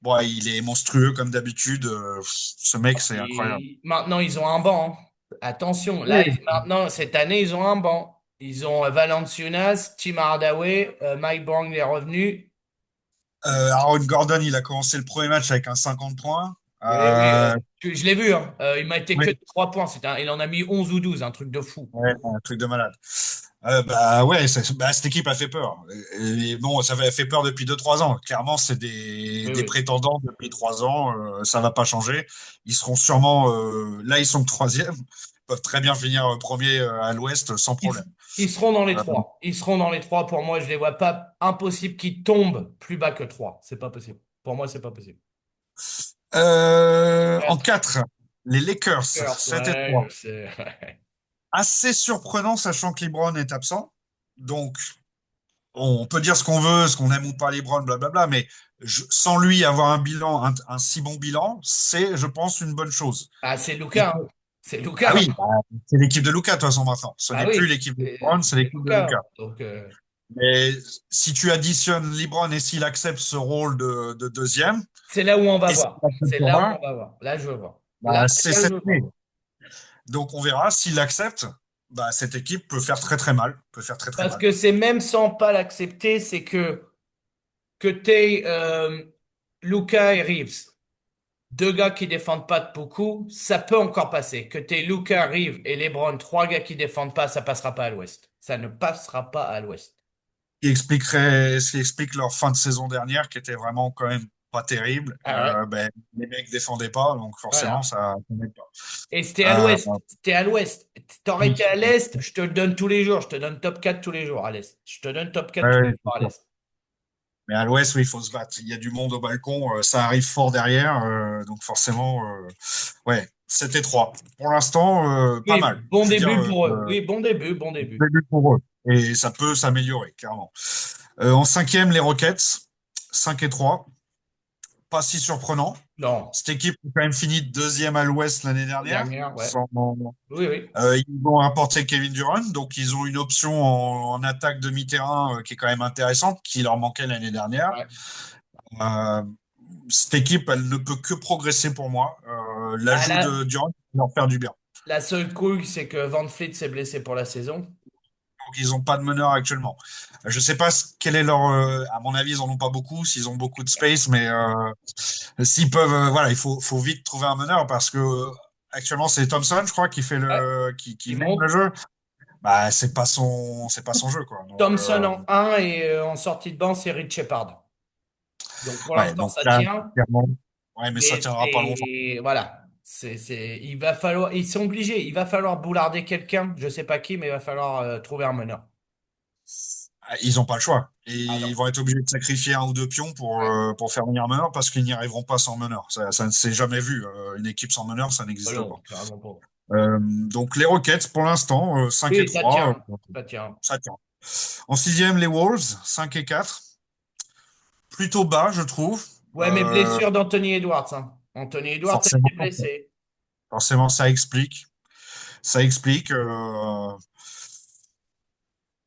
bon, il est monstrueux comme d'habitude. Ce mec, c'est incroyable. Maintenant, ils ont un banc, hein. Attention, là, Oui. maintenant, cette année, ils ont un banc. Ils ont Valanciunas, Tim Hardaway, Mike Brown est revenu. Aaron Gordon, il a commencé le premier match avec un 50 points. Oui, oui, Euh, je l'ai vu, hein. Il m'a été que oui, de 3 points. Il en a mis 11 ou 12, un truc de fou. ouais, un truc de malade. Bah ouais, cette équipe a fait peur. Et bon, ça avait fait peur depuis 2 3 ans. Clairement, c'est Oui, des oui. prétendants depuis 3 ans. Ça va pas changer. Ils seront sûrement là, ils sont troisième. Ils peuvent très bien finir premier à l'Ouest sans Ils, problème. ils seront dans les Euh, 3. Ils seront dans les 3. Pour moi, je les vois pas impossible qu'ils tombent plus bas que 3. C'est pas possible. Pour moi, c'est pas possible. en 4. 4, les Lakers, 7 et Ouais, 3. je sais. Assez surprenant, sachant que LeBron est absent. Donc, on peut dire ce qu'on veut, ce qu'on aime ou pas LeBron, blablabla, mais sans lui avoir un bilan, un si bon bilan, c'est, je pense, une bonne chose. Ah, c'est Il Lucas, peut, hein. C'est Ah Luka. oui, bah, c'est l'équipe de Luka, de toute façon, maintenant. Ce Ah n'est plus oui, l'équipe de LeBron, c'est c'est l'équipe de Luka. Luka. Donc, Mais si tu additionnes LeBron et s'il accepte ce rôle de deuxième, c'est là où on va et s'il voir. accepte C'est là où on pas, va voir. Là, je veux voir. bah, Là, c'est je cette veux année. voir. Donc on verra s'il accepte, bah, cette équipe peut faire très très mal, peut faire très très Parce mal. que c'est même sans pas l'accepter, c'est que t'aies Luka et Reeves, deux gars qui défendent pas beaucoup, ça peut encore passer. Que t'aies Luka, Reeves et LeBron, trois gars qui défendent pas, ça passera pas à l'Ouest. Ça ne passera pas à l'Ouest. Ce qui explique leur fin de saison dernière, qui était vraiment quand même pas terrible. Ah ouais, Ben, les mecs défendaient pas, donc forcément voilà. ça n'aide Et c'était à pas. l'Ouest. C'était à l'Ouest. T'aurais été Oui, à l'Est, je te le donne tous les jours. Je te donne top 4 tous les jours à l'Est. Je te donne top 4 tous les ouais, jours c'est à sûr. l'Est. Mais à l'Ouest, oui, il faut se battre. Il y a du monde au balcon, ça arrive fort derrière, donc forcément, ouais, c'était trois. Pour l'instant, pas Oui, mal. bon Je veux dire, début pour eux. Oui, bon début, bon début. début pour eux. Et ça peut s'améliorer, clairement. En cinquième, les Rockets, 5 et 3. Pas si surprenant. Non, Cette équipe a quand même fini deuxième à l'Ouest l'année la dernière. dernière, ouais. Oui, oui. Ils vont apporter Kevin Durant, donc ils ont une option en attaque demi-terrain qui est quand même intéressante, qui leur manquait l'année dernière. Ouais. Euh, Cette équipe, elle ne peut que progresser pour moi. Ah, L'ajout de là, Durant va leur faire du bien. la seule couille, c'est que Van Fleet s'est blessé pour la saison. Donc, ils n'ont pas de meneur actuellement. Je ne sais pas quel est leur. À mon avis, ils n'en ont pas beaucoup, s'ils ont beaucoup de space, mais s'ils peuvent. Voilà, faut vite trouver un meneur parce que actuellement, c'est Thompson, je crois, qui fait Ouais. qui Il mène le monte. jeu. Bah, c'est pas son jeu, quoi. Donc, Thompson en un et en sortie de banc, c'est Rich Shepard. Donc pour ouais, l'instant, donc ça là, tient. clairement, ouais, mais ça Mais, tiendra pas longtemps. mais voilà. Il va falloir, ils sont obligés. Il va falloir boularder quelqu'un. Je sais pas qui, mais il va falloir trouver un meneur. Ah, ils n'ont pas le choix. Et Ah ils non. vont être obligés de sacrifier un ou deux pions Ouais. pour faire venir un meneur parce qu'ils n'y arriveront pas sans meneur. Ça ne s'est jamais vu. Une équipe sans meneur, ça Ah n'existe pas. non, carrément pas. Donc les Rockets, pour l'instant, 5 et Oui, ça 3, tient. Ça tient. ça tient. En sixième, les Wolves, 5 et 4. Plutôt bas, je trouve. Ouais, mais Euh, blessure d'Anthony Edwards, hein. Anthony Edwards a forcément, été blessé. forcément, ça explique. Ça explique.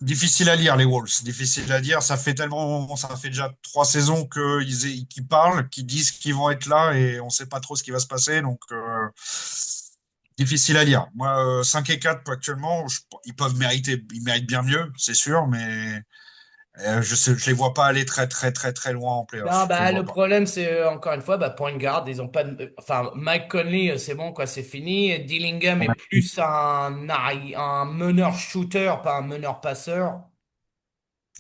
Difficile à lire, les Wolves. Difficile à dire. Ça fait déjà 3 saisons qu'ils parlent, qu'ils disent qu'ils vont être là et on ne sait pas trop ce qui va se passer. Donc, difficile à lire. Moi, 5 et 4 actuellement, ils méritent bien mieux, c'est sûr, mais je les vois pas aller très, très, très, très loin en Non, playoff. Je les bah, vois le pas. problème, c'est encore une fois, bah, point guard, ils ont pas enfin, Mike Conley, c'est bon, quoi, c'est fini. Dillingham est plus un meneur shooter, pas un meneur passeur.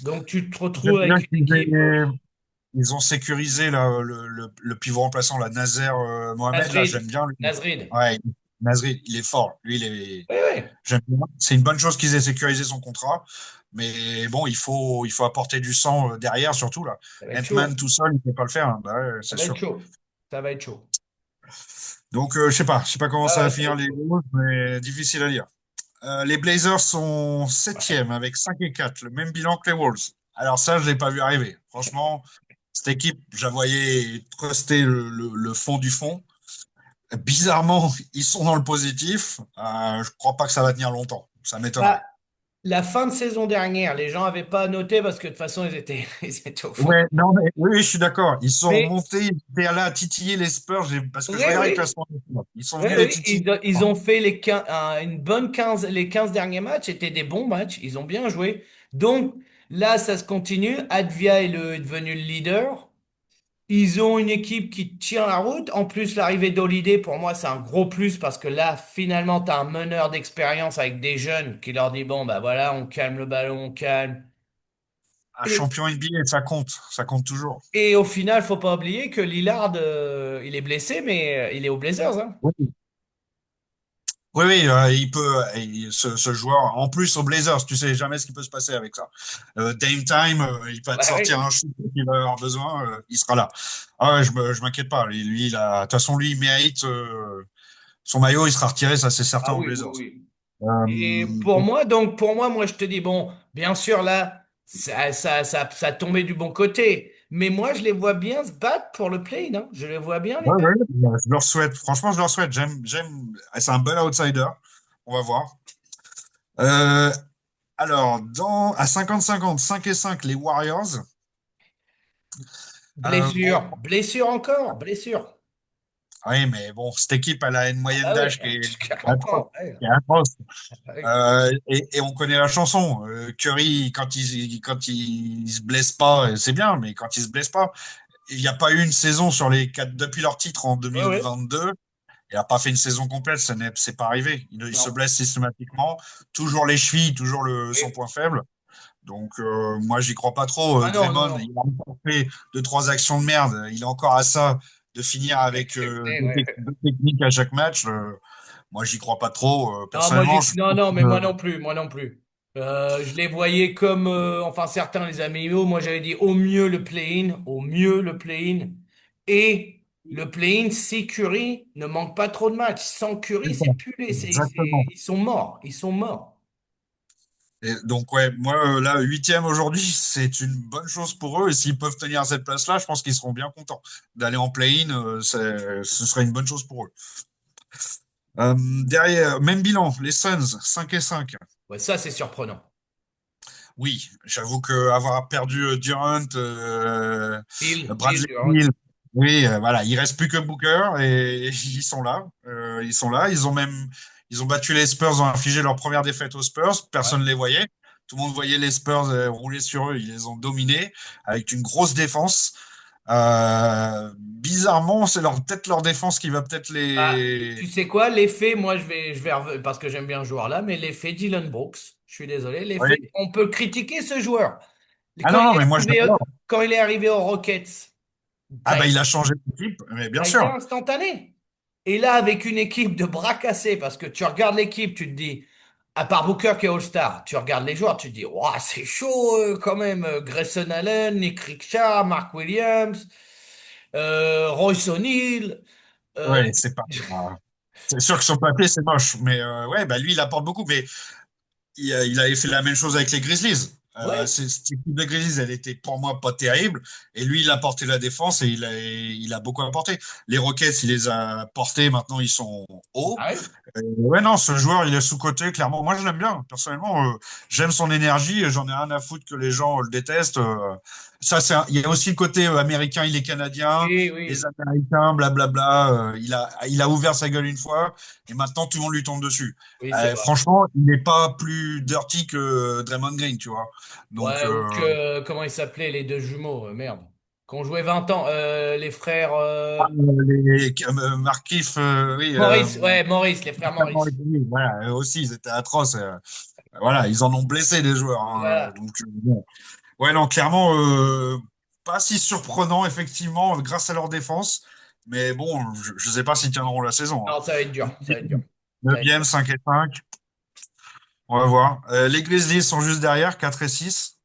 Donc, tu te retrouves J'aime bien avec une équipe. ils ont sécurisé là, le pivot remplaçant, la Nazer Mohamed. Là, Nasrid. j'aime bien lui. Nasrid. Ouais, Nasri, il est fort. Lui, Oui, oui, j'aime bien. C'est une bonne chose qu'ils aient sécurisé son contrat. Mais bon, il faut apporter du sang derrière, surtout là. ça va être Ant-Man chaud. tout seul, il ne peut pas le faire, hein. Bah ouais, Ça c'est va être sûr. chaud. Ça va être chaud. Donc, je sais pas comment Ah ça va ouais, ça va finir être les chaud. Wolves, mais difficile à dire. Les Blazers sont Ouais. septième avec 5 et 4, le même bilan que les Wolves. Alors ça, je l'ai pas vu arriver. Franchement, cette équipe, je la voyais truster le fond du fond. Bizarrement, ils sont dans le positif. Je crois pas que ça va tenir longtemps. Ça m'étonnerait. Bah, la fin de saison dernière, les gens n'avaient pas noté parce que de toute façon, ils étaient au fond. Ouais, non, mais oui, oui, je suis d'accord. Ils sont Mais remontés, ils étaient là à titiller les Spurs, parce que je oui, regardais le oui. classement. Ils sont Oui, venus les oui, titiller. ils ont fait une bonne 15 les 15 derniers matchs étaient des bons matchs, ils ont bien joué. Donc là, ça se continue. Advia est devenu le leader. Ils ont une équipe qui tient la route. En plus, l'arrivée d'Holiday, pour moi, c'est un gros plus parce que là, finalement, tu as un meneur d'expérience avec des jeunes qui leur dit, bon, bah voilà, on calme le ballon, on calme. Un Et, champion NBA, ça compte toujours. et au final, faut pas oublier que Lillard, il est blessé, mais il est aux Blazers, hein. Oui. Oui, oui, ce joueur, en plus aux Blazers, tu sais jamais ce qui peut se passer avec ça. Dame Time, il peut te Bah sortir oui. un shoot qu'il va avoir besoin, il sera là. Ah ouais, je m'inquiète pas. De toute façon, lui, il mérite son maillot, il sera retiré, ça c'est certain Ah aux oui, oui, Blazers. oui. Euh, Et pour moi, moi, je te dis, bon, bien sûr, là, ça tombait du bon côté. Mais moi, je les vois bien se battre pour le play, non? Je les vois bien les Ouais, battre. ouais, je leur souhaite. Franchement, je leur souhaite. C'est un bon outsider. On va voir. Euh, alors, à 50-50, 5 et 5, les Warriors. Bon, Blessure, blessure encore, blessure. oui, mais bon, cette équipe, elle a une Ah moyenne bah oui, d'âge qui est 40 ans. Ouais. qui est atroce. Ouais. Et on connaît la chanson. Curry, quand il se blesse pas, c'est bien, mais quand il se blesse pas, il n'y a pas eu une saison sur les quatre, depuis leur titre en Ouais, ouais. 2022. Il n'a pas fait une saison complète, c'est pas arrivé. Il se Non. blesse systématiquement, toujours les chevilles, toujours son Oui. point faible. Donc, moi, j'y crois pas trop. Ah non, non, Draymond, non. il a encore fait deux, trois actions de merde. Il est encore à ça de finir avec Accepté, ouais. deux techniques à chaque match. Moi, j'y crois pas trop. Non, moi, Personnellement, non, non, mais moi non plus, moi non plus. Je les voyais comme, enfin, certains les amis, moi j'avais dit au mieux le play-in, au mieux le play-in. Et le play-in, si Curry ne manque pas trop de matchs. Sans Curry, c'est ça. c'est plus les, Exactement. ils sont morts, ils sont morts. Et donc, ouais, moi, là, huitième aujourd'hui, c'est une bonne chose pour eux. Et s'ils peuvent tenir cette place-là, je pense qu'ils seront bien contents d'aller en play-in. Ce serait une bonne chose pour eux. Derrière, même bilan, les Suns, 5 et 5. Ouais, ça, c'est surprenant. Oui, j'avoue que avoir perdu Durant, Bill Bradley Durant. Beal, oui, voilà, il reste plus que Booker et ils sont là. Ils sont là. Ils ont battu les Spurs, ont infligé leur première défaite aux Spurs. Ouais. Personne ne les voyait. Tout le monde voyait les Spurs rouler sur eux. Ils les ont dominés avec une grosse défense. Bizarrement, c'est peut-être leur défense qui va peut-être Ah, les. tu sais quoi, l'effet, moi parce que j'aime bien ce joueur-là, mais l'effet Dylan Brooks, je suis désolé, Oui. l'effet, on peut critiquer ce joueur. Ah Quand non, il non, est mais moi je arrivé, l'adore. quand il est arrivé aux Rockets, Ah ça a bah été, il a changé d'équipe, mais bien ça a été sûr. instantané. Et là, avec une équipe de bras cassés, parce que tu regardes l'équipe, tu te dis, à part Booker qui est All-Star, tu regardes les joueurs, tu te dis, waouh, c'est chaud quand même. Grayson Allen, Nick Richard, Mark Williams, Royce O'Neal. euh, Ouais, c'est pas. C'est sûr que sur le papier, c'est moche. Mais ouais, bah lui, il apporte beaucoup. Mais il avait fait la même chose avec les Grizzlies. ouais, Cette équipe de Grizzlies, elle était pour moi pas terrible. Et lui, il a porté la défense et il a beaucoup apporté. Les Rockets, il les a portés. Maintenant, ils sont hauts. ah ouais, Ouais, non, ce joueur, il est sous-coté, clairement. Moi, je l'aime bien. Personnellement, j'aime son énergie et j'en ai rien à foutre que les gens le détestent. Il y a aussi le côté américain, il est canadien, oui, les oui, Américains, blablabla. Il a ouvert sa gueule une fois et maintenant tout le monde lui tombe dessus. oui, c'est vrai. Franchement, il n'est pas plus dirty que Draymond Green, tu vois. Donc, Ouais, ou que, comment ils s'appelaient les deux jumeaux, merde. Qu'on jouait 20 ans, les frères Markif, oui, Maurice, ouais, Maurice, les frères Maurice. voilà, eux aussi, ils étaient atroces. Voilà, ils en ont blessé des joueurs, hein, Voilà. donc, bon. Ouais, non, clairement, pas si surprenant, effectivement, grâce à leur défense. Mais bon, je ne sais pas s'ils tiendront la saison, hein. Non, ça va être dur, ça va être dur. Ça va être 9e, dur. 5 et 5. On va voir. Les Grizzlies sont juste derrière, 4 et 6.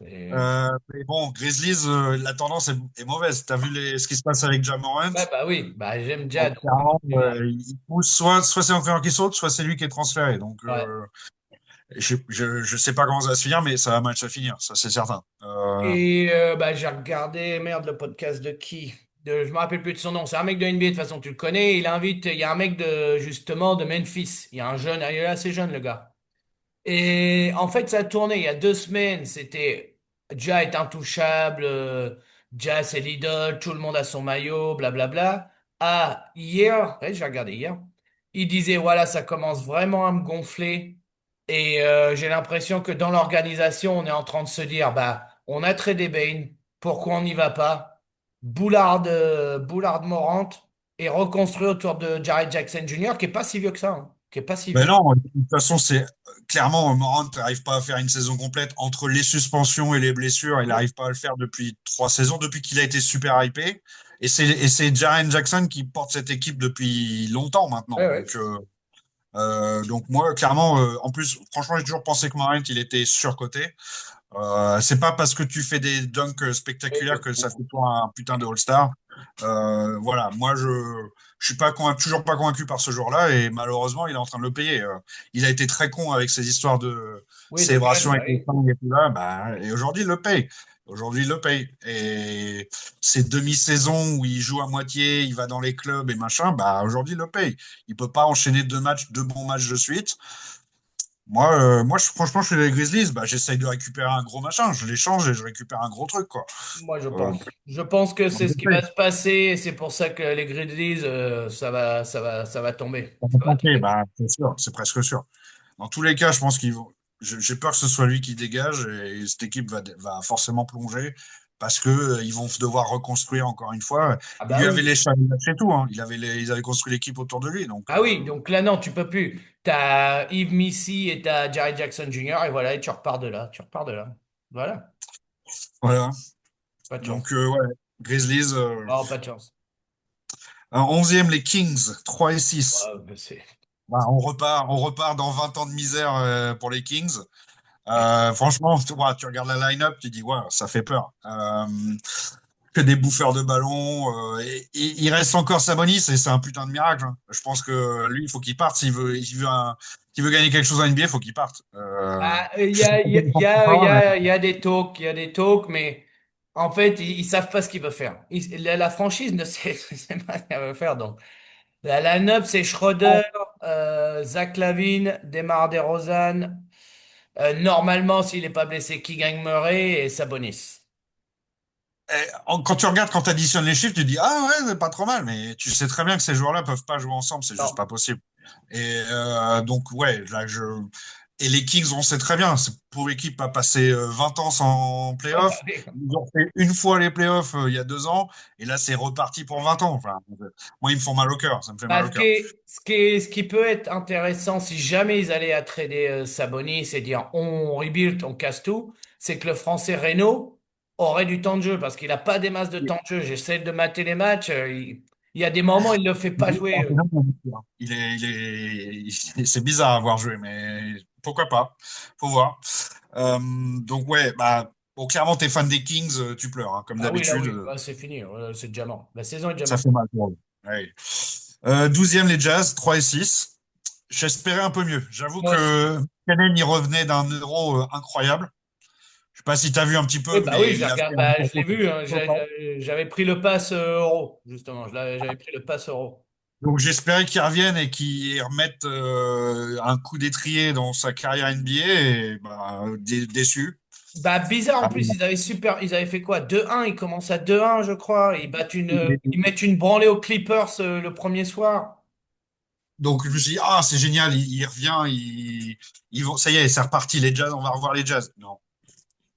Et- Mais bon, Grizzlies, la tendance est mauvaise. Tu as vu ce qui se passe avec Ja Morant? Ouais, bah oui, bah j'aime Bon, Jad, donc clairement, forcément. il pousse soit c'est l'entraîneur qui saute, soit c'est lui qui est transféré. Donc, Ouais. je sais pas comment ça va se finir, mais ça va mal se finir, ça c'est certain. Et bah, j'ai regardé, merde, le podcast de qui? Je me rappelle plus de son nom. C'est un mec de NBA, de toute façon, tu le connais. Il y a un mec justement, de Memphis. Il y a un jeune, il est assez jeune, le gars. Et en fait, ça a tourné il y a 2 semaines. C'était Ja est intouchable, Ja c'est l'idole, tout le monde a son maillot, blablabla. Ah, hier, ouais, j'ai regardé hier, il disait voilà, ça commence vraiment à me gonfler. Et j'ai l'impression que dans l'organisation, on est en train de se dire bah, on a tradé Bane, pourquoi on n'y va pas? Boulard Morant et reconstruit autour de Jared Jackson Jr., qui est pas si vieux que ça, hein, qui est pas si Mais vieux. non, de toute façon, c'est clairement Morant n'arrive pas à faire une saison complète entre les suspensions et les blessures. Il n'arrive pas à le faire depuis 3 saisons, depuis qu'il a été super hypé. Et c'est Jaren Jackson qui porte cette équipe depuis longtemps maintenant. Ouais, Donc, ouais. moi, clairement, en plus, franchement, j'ai toujours pensé que Morant, il était surcoté. C'est pas parce que tu fais des dunks spectaculaires que ça fait toi un putain de All-Star. Voilà, moi je suis pas toujours pas convaincu par ce joueur-là et malheureusement il est en train de le payer. Il a été très con avec ses histoires de Oui, de célébration jeune, bah avec les oui. fans et tout là, bah, et aujourd'hui il le paye. Aujourd'hui il le paye. Et ces demi-saisons où il joue à moitié, il va dans les clubs et machin, bah aujourd'hui il le paye. Il peut pas enchaîner deux bons matchs de suite. Franchement, je suis les Grizzlies, bah, j'essaye de récupérer un gros machin, je l'échange et je récupère un gros truc, quoi. Moi, je Euh, pense. Je pense que on c'est le ce qui va paye. se passer et c'est pour ça que les Grizzlies, ça va tomber. On va Ça va tenter, tomber. bah, c'est sûr, c'est presque sûr. Dans tous les cas, je pense qu'ils vont. J'ai peur que ce soit lui qui dégage et cette équipe va forcément plonger parce que ils vont devoir reconstruire encore une fois. Ah Il bah lui avait oui. lâché tout, hein. Ils avaient construit l'équipe autour de lui, donc Ah oui, donc là, non, tu peux plus. T'as Yves Missy et t'as Jerry Jackson Jr. et voilà, et tu repars de là. Tu repars de là. Voilà. voilà. Pas de Donc chance. ouais, Grizzlies. Oh, pas de chance. En 11e, les Kings, 3 et 6. Ouais, bah, c'est. Bah, on repart dans 20 ans de misère pour les Kings. Ouais. Franchement, tu regardes la line-up, tu dis, ouais, ça fait peur. Que des bouffeurs de ballon. Il reste encore Sabonis et c'est un putain de miracle, hein. Je pense que lui, il faut qu'il parte. S'il veut gagner quelque chose en NBA, il faut qu'il parte. Bah, Je sais pas comment il il y a des talks, il y a des talks, mais en fait, ils savent pas ce qu'ils veulent faire. La franchise ne sait, sait pas ce qu'elle veut faire. Donc, la line-up, c'est Schroeder, Zach LaVine, DeMar DeRozan. Normalement, s'il n'est pas blessé, Keegan Murray et Sabonis. Quand tu regardes, quand tu additionnes les chiffres, tu dis, ah ouais, c'est pas trop mal, mais tu sais très bien que ces joueurs-là peuvent pas jouer ensemble, c'est juste Non. pas possible. Et donc, ouais, Et les Kings, on sait très bien, pour l'équipe à passer 20 ans sans Ouais, bah playoffs. oui. Ils ont fait une fois les playoffs il y a 2 ans, et là, c'est reparti pour 20 ans. Enfin, moi, ils me font mal au cœur, ça me fait mal Bah, au cœur. ce qui peut être intéressant si jamais ils allaient à trader Sabonis et dire on rebuild, on casse tout, c'est que le français Renault aurait du temps de jeu parce qu'il n'a pas des masses de temps de jeu. J'essaie de mater les matchs. Il y a des moments, il ne le fait pas jouer. C'est bizarre à avoir joué, mais pourquoi pas? Faut voir. Euh, donc ouais, bah bon, clairement t'es fan des Kings, tu pleures, hein, comme Ah oui, là d'habitude. oui, bah, c'est fini. C'est déjà mort. La saison est déjà Ça morte. fait mal pour eux. Ouais. 12e les Jazz, 3 et 6. J'espérais un peu mieux. J'avoue Moi aussi. que Kellen y revenait d'un euro incroyable. Je sais pas si tu as vu un petit Oui, peu, bah oui, mais il a fait un bah, je euro l'ai vu, hein. total. J'avais pris le pass euro, justement. J'avais pris le pass euro. Donc j'espérais qu'il revienne et qu'il remette un coup d'étrier dans sa carrière NBA et bah, déçu. Bah, bizarre en Ah, plus, ils avaient fait quoi? 2-1, ils commencent à 2-1, je crois. Ils mettent une branlée aux Clippers le premier soir. donc je me suis dit, ah c'est génial, il revient, ils vont, ça y est, c'est reparti, les Jazz, on va revoir les Jazz. Non,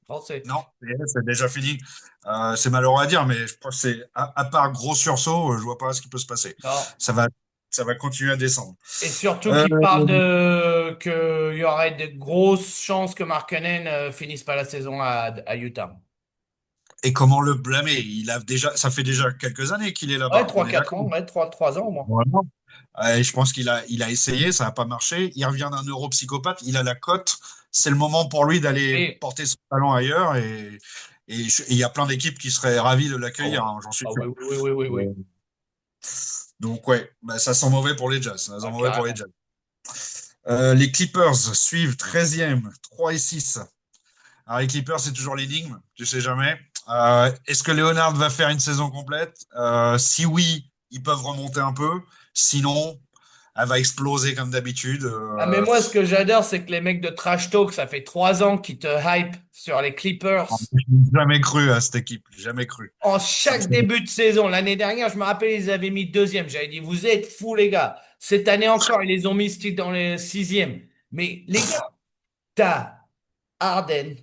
Français. non, c'est déjà fini. C'est malheureux à dire, mais je crois que à part gros sursaut, je vois pas ce qui peut se passer. Non. Ça va, ça va continuer à descendre. Et surtout Euh, qu'ils parlent qu'il y aurait de grosses chances que Markkanen finisse pas la saison à Utah. et comment le blâmer? Ça fait déjà quelques années qu'il est Ouais, là-bas, on trois est quatre d'accord. ans, ouais, trois ans au moins. Vraiment. Je pense il a essayé, ça n'a pas marché. Il revient d'un neuropsychopathe, il a la cote. C'est le moment pour lui d'aller Et, porter son talent ailleurs. Et il y a plein d'équipes qui seraient ravies de ah l'accueillir, ouais. hein, j'en suis Ah sûr. oui, oui, oui, oui, oui. Euh, Donc ouais, bah, ça sent mauvais pour les Jazz. Ça sent Ah, mauvais pour les carrément. Jazz. Les Clippers suivent 13e, 3 et 6. Alors les Clippers, c'est toujours l'énigme, tu sais jamais. Est-ce que Leonard va faire une saison complète? Si oui, ils peuvent remonter un peu. Sinon, elle va exploser comme d'habitude. Ah, mais moi, ce que j'adore, c'est que les mecs de Trash Talk, ça fait 3 ans qu'ils te hype sur les Clippers. Je n'ai jamais cru à cette équipe, jamais cru. En Ça me chaque fait- début de saison, l'année dernière, je me rappelle, ils avaient mis deuxième. J'avais dit, vous êtes fous, les gars. Cette année encore, ils les ont mis dans les sixièmes. Mais les gars, t'as Harden,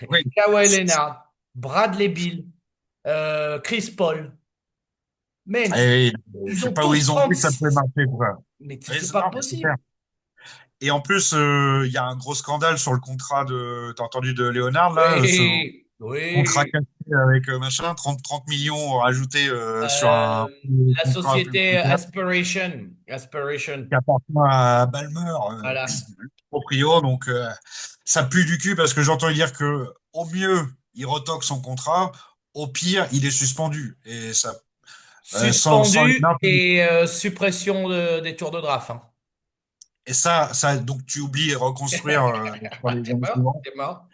Oui. Kawhi Leonard, Bradley Beal, Chris Paul. Men, Et je ils sais ont pas où tous ils ont 30. cru que ça pouvait marcher, quoi. Mais Oui, c'est pas non, mais c'est clair. possible. Et en plus, il y a un gros scandale sur le contrat t'as entendu de Léonard, là, ce Oui, contrat oui. cassé avec machin, 30 millions rajoutés sur Euh, un la contrat société publicitaire Aspiration. qui appartient à Balmer, Voilà. proprio. Donc, ça pue du cul parce que j'entends dire que au mieux, il retoque son contrat, au pire, il est suspendu. Et ça, sans les Suspendu mains. et suppression des tours de draft, hein. Et donc tu oublies reconstruire sur les T'es années mort, suivantes. t'es mort.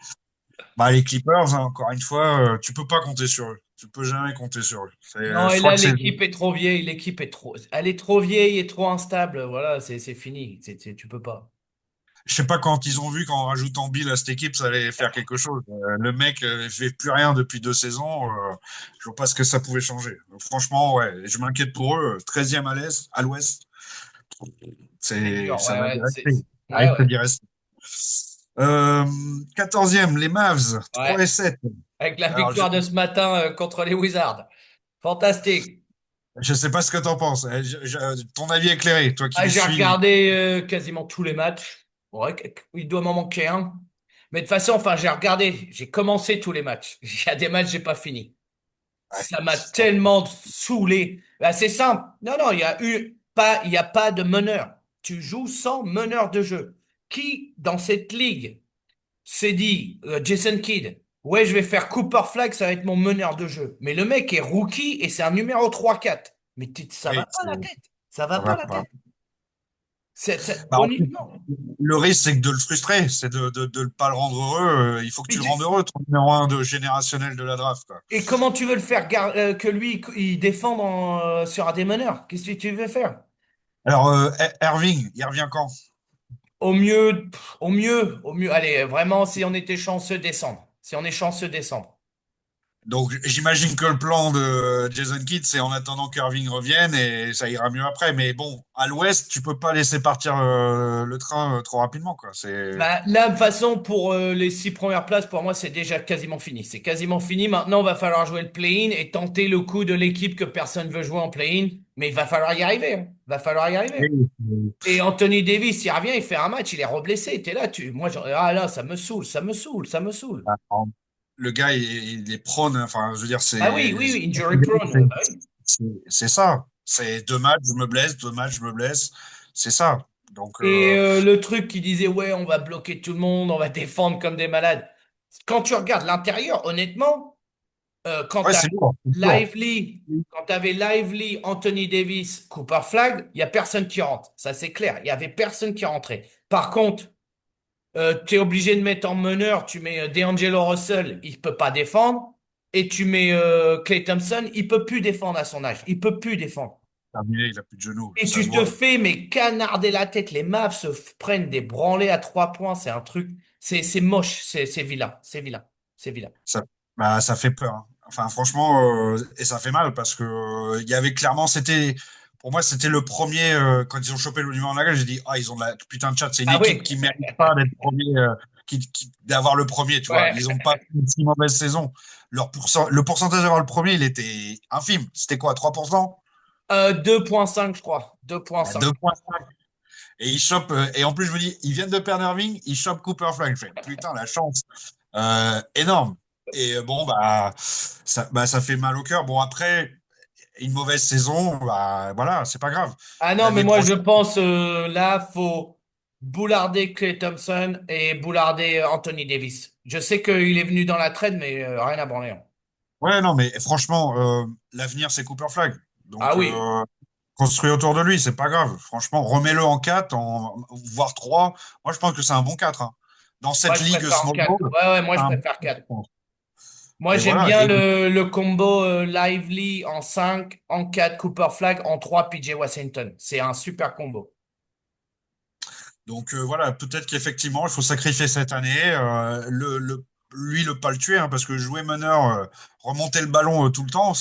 Bah, les Clippers, hein, encore une fois, tu peux pas compter sur eux. Tu peux jamais compter sur eux. Non, Je et crois là, que c'est. l'équipe est trop vieille, elle est trop vieille et trop instable. Voilà, c'est fini. Tu peux pas. Je sais pas quand ils ont vu qu'en rajoutant Bill à cette équipe, ça allait faire quelque chose. Le mec, fait plus rien depuis 2 saisons. Je vois pas ce que ça pouvait changer. Donc, franchement, ouais, je m'inquiète pour eux. 13e à l'Ouest, C'est dur, ça ouais, va y ouais, rester. Ça ouais, risque ouais, d'y rester. Euh, 14e, les Mavs, ouais. 3-7. Avec la Alors, victoire de ce matin contre les Wizards. Fantastique. je sais pas ce que t'en penses. Ton avis éclairé, toi qui Ah, les j'ai suis. regardé quasiment tous les matchs. Ouais, il doit m'en manquer un. Mais de toute façon, enfin, j'ai regardé, j'ai commencé tous les matchs. Il y a des matchs, j'ai pas fini. Ouais. Ça m'a tellement saoulé. Bah, c'est simple. Non, non, il y a pas de meneur. Tu joues sans meneur de jeu. Qui, dans cette ligue, s'est dit, Jason Kidd, ouais, je vais faire Cooper Flag, ça va être mon meneur de jeu. Mais le mec est rookie et c'est un numéro 3-4. Mais ça va Oui, pas la tête. Ça va ça pas va la pas. tête. Bah, en fait, Honnêtement. le risque, c'est que de le frustrer, c'est de pas le rendre heureux. Il faut que Mais tu le rendes heureux, ton numéro un de générationnel de la draft, quoi. et comment tu veux le faire que lui, il défende sur un des meneurs? Qu'est-ce que tu veux faire? Alors, Irving, il revient quand? Au mieux, allez, vraiment, si on était chanceux décembre. Si on est chanceux décembre. Donc, j'imagine que le plan de Jason Kidd, c'est en attendant qu'Irving revienne et ça ira mieux après. Mais bon, à l'Ouest, tu peux pas laisser partir le train trop rapidement, quoi. Bah, là, de toute façon, pour les 6 premières places, pour moi, c'est déjà quasiment fini. C'est quasiment fini. Maintenant, il va falloir jouer le play-in et tenter le coup de l'équipe que personne veut jouer en play-in. Mais il va falloir y arriver, hein. Il va falloir y arriver. Oui. Et Anthony Davis, il revient, il fait un match, il est reblessé. T'es là, ah là, ça me saoule, ça me saoule, ça me saule. Le gars, il est prône. Enfin, je veux dire, Ah oui, oui, oui, injury prone. Bah oui. c'est ça. C'est 2 matchs, je me blesse, 2 matchs, je me blesse. C'est ça. Donc, Et le truc qui disait, ouais, on va bloquer tout le monde, on va défendre comme des malades. Quand tu regardes l'intérieur, honnêtement, quand ouais, t'as c'est lourd. C'est lourd. Lively, quand t'avais Lively, Anthony Davis, Cooper Flag, il y a personne qui rentre. Ça, c'est clair. Il y avait personne qui rentrait. Par contre, tu es obligé de mettre en meneur, tu mets D'Angelo Russell, il peut pas défendre. Et tu mets Klay Thompson, il peut plus défendre à son âge. Il peut plus défendre. Terminé, il a plus de genoux. Et Ça se tu te voit. fais mais canarder la tête. Les Mavs prennent des branlées à 3 points. C'est un truc. C'est moche. C'est vilain. C'est vilain. C'est vilain. Ça, bah, ça fait peur, hein. Enfin, franchement, et ça fait mal parce que il y avait clairement, pour moi, c'était le premier, quand ils ont chopé le numéro de la gueule, j'ai dit, ah, ils ont de la putain de chat, c'est une Ah équipe oui. qui mérite pas d'être premier, d'avoir le premier, tu vois. Ouais. Ils ont pas fait une si mauvaise saison. Le pourcentage d'avoir le premier, il était infime. C'était quoi, 3%? 2,5 je crois. 2,5. 2,5. Et ils chopent, et en plus, je me dis, ils viennent de perdre Irving, ils chopent Cooper Flag. Je fais, putain, la chance. Énorme. Et bon, ça fait mal au cœur. Bon, après, une mauvaise saison, bah voilà, c'est pas grave. Ah non, mais L'année moi je prochaine, pense là, faut boularder Klay Thompson et boularder Anthony Davis. Je sais qu'il est venu dans la trade, mais rien à branler, hein. ouais, non, mais franchement, l'avenir, c'est Cooper Flag. Ah Donc, oui. construis autour de lui, c'est pas grave. Franchement, remets-le en 4 voire 3. Moi, je pense que c'est un bon 4, hein. Dans Moi cette je ligue préfère en small 4. ball, Ouais, ouais, moi c'est je un bon préfère 4, 4. je pense. Moi Et j'aime voilà. bien le combo Lively en 5, en 4 Cooper Flag, en 3 PJ Washington. C'est un super combo. Donc voilà, peut-être qu'effectivement, il faut sacrifier cette année, lui, pas le tuer, hein, parce que jouer meneur, remonter le ballon tout le temps,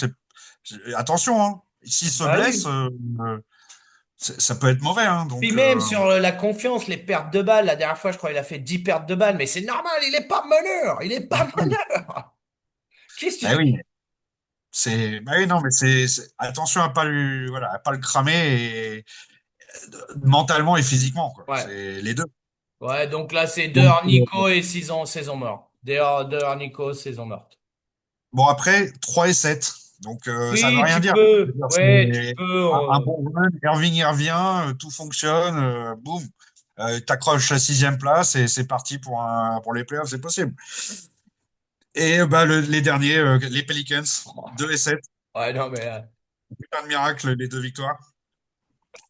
attention, hein, s'il se Bah blesse, oui. ça peut être mauvais, hein, Puis donc même sur la confiance, les pertes de balles, la dernière fois je crois il a fait 10 pertes de balles, mais c'est normal, il est pas meneur, il est pas meneur. Qu'est-ce bah que oui, tu... bah oui, non, mais attention à pas voilà, à pas le cramer mentalement et physiquement, quoi. Ouais. C'est les deux. Ouais, donc là, c'est Donc, dehors Nico et 6 ans, saison morte. Dehors Nico, saison morte. bon, après, 3 et 7. Donc, ça veut Oui, rien tu dire. peux. C'est-à-dire, Ouais, tu c'est peux. un bon run, Irving y revient, tout fonctionne, boum. T'accroches la 6e place et c'est parti pour les playoffs, c'est possible. Et bah, les derniers, les Pelicans, Oh, 2 et 7. ouais, non, mais Putain de miracle, les deux victoires.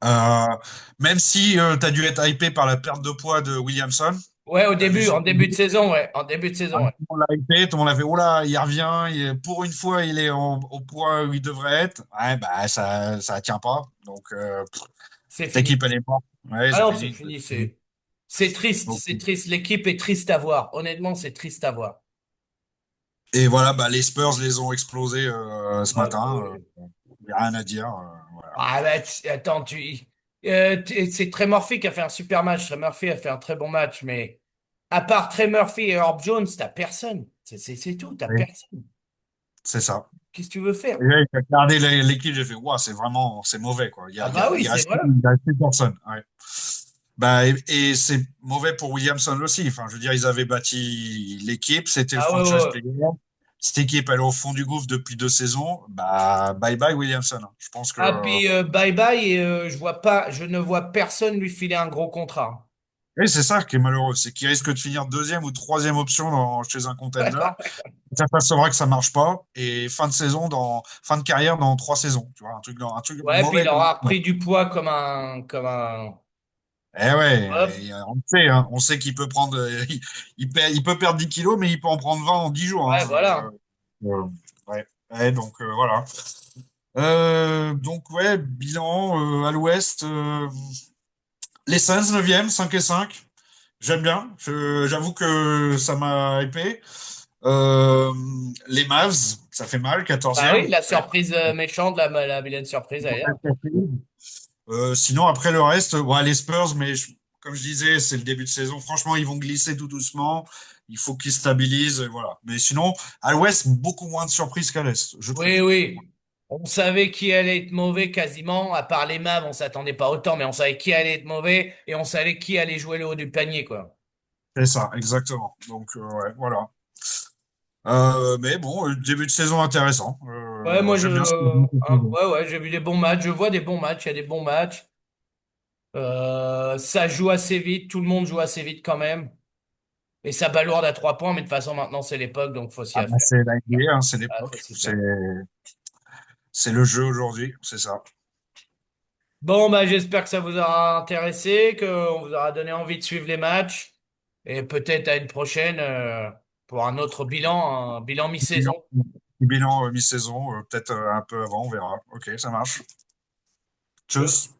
Euh, Même si tu as dû être hypé par la perte de poids de Williamson, ouais, tu as vu en son début de saison, ouais, en début de ah, saison, ouais. tout le monde l'a hypé, tout le monde a fait, oh là, il revient, pour une fois, il est au poids où il devrait être. Ouais, bah, ça tient pas. Donc, C'est fini. l'équipe, elle est morte. Ouais, Ah c'est non, c'est fini. fini, c'est triste, Donc, c'est triste. L'équipe est triste à voir. Honnêtement, c'est triste à voir. et voilà, bah, les Spurs les ont explosés ce Ouais, bah matin. oui. Y a rien à dire. Voilà. Ah, bah, attends, c'est Trey Murphy qui a fait un super match. Trey Murphy a fait un très bon match, mais à part Trey Murphy et Herb Jones, t'as personne. C'est tout, t'as Oui, personne. c'est ça. Qu'est-ce que tu veux faire? Et là, j'ai regardé l'équipe, j'ai fait, waouh, c'est vraiment, c'est mauvais, quoi. Ah bah oui, Il c'est reste, vrai. il reste plus personne. Ouais. Bah, et c'est mauvais pour Williamson aussi. Enfin, je veux dire, ils avaient bâti l'équipe, c'était le Ah ouais, ouais, franchise ouais. player. Cette équipe, elle est au fond du gouffre depuis 2 saisons. Bah, bye bye Williamson. Je pense que, Ah puis bye bye et je ne vois personne lui filer un gros contrat. oui, c'est ça qui est malheureux, c'est qu'il risque de finir deuxième ou troisième option chez un contender. Ça s'apercevra que ça marche pas et fin de carrière dans 3 saisons. Tu vois, un truc Ouais, puis mauvais il comme. aura repris du poids comme un Eh ouais, bœuf. on le sait, hein. On sait qu'il peut prendre, il peut perdre 10 kilos, mais il peut en prendre 20 en 10 jours, Ouais, hein. voilà. Ouais. Ouais, donc voilà. Donc ouais, bilan à l'Ouest, les Suns 9e, 5 et 5. J'aime bien. J'avoue que ça m'a hypé. Euh, les Mavs, ça fait mal, Bah 14e. oui, la surprise méchante, la vilaine surprise d'ailleurs. Sinon, après le reste, ouais, les Spurs, mais comme je disais, c'est le début de saison. Franchement, ils vont glisser tout doucement. Il faut qu'ils stabilisent, voilà. Mais sinon, à l'Ouest, beaucoup moins de surprises qu'à l'Est, je Oui, trouve. oui. On savait qui allait être mauvais quasiment, à part les Mavs, on s'attendait pas autant, mais on savait qui allait être mauvais et on savait qui allait jouer le haut du panier, quoi. C'est ça, exactement. Donc, ouais, voilà. Mais bon, début de saison intéressant. Ouais, moi J'aime bien ce début de saison. ouais, ouais, j'ai vu des bons matchs, je vois des bons matchs, il y a des bons matchs. Ça joue assez vite, tout le monde joue assez vite quand même. Et ça balourde à 3 points, mais de toute façon maintenant c'est l'époque, donc faut s'y Ah, bah, faire. c'est la NBA, hein, c'est Ah, faut l'époque. s'y faire. C'est le jeu aujourd'hui, c'est ça. Bon, bah, j'espère que ça vous aura intéressé, qu'on vous aura donné envie de suivre les matchs. Et peut-être à une prochaine pour un autre bilan, un bilan Bilan, mi-saison. bilan mi-saison, peut-être un peu avant, on verra. Ok, ça marche. Tchuss. Tchuss.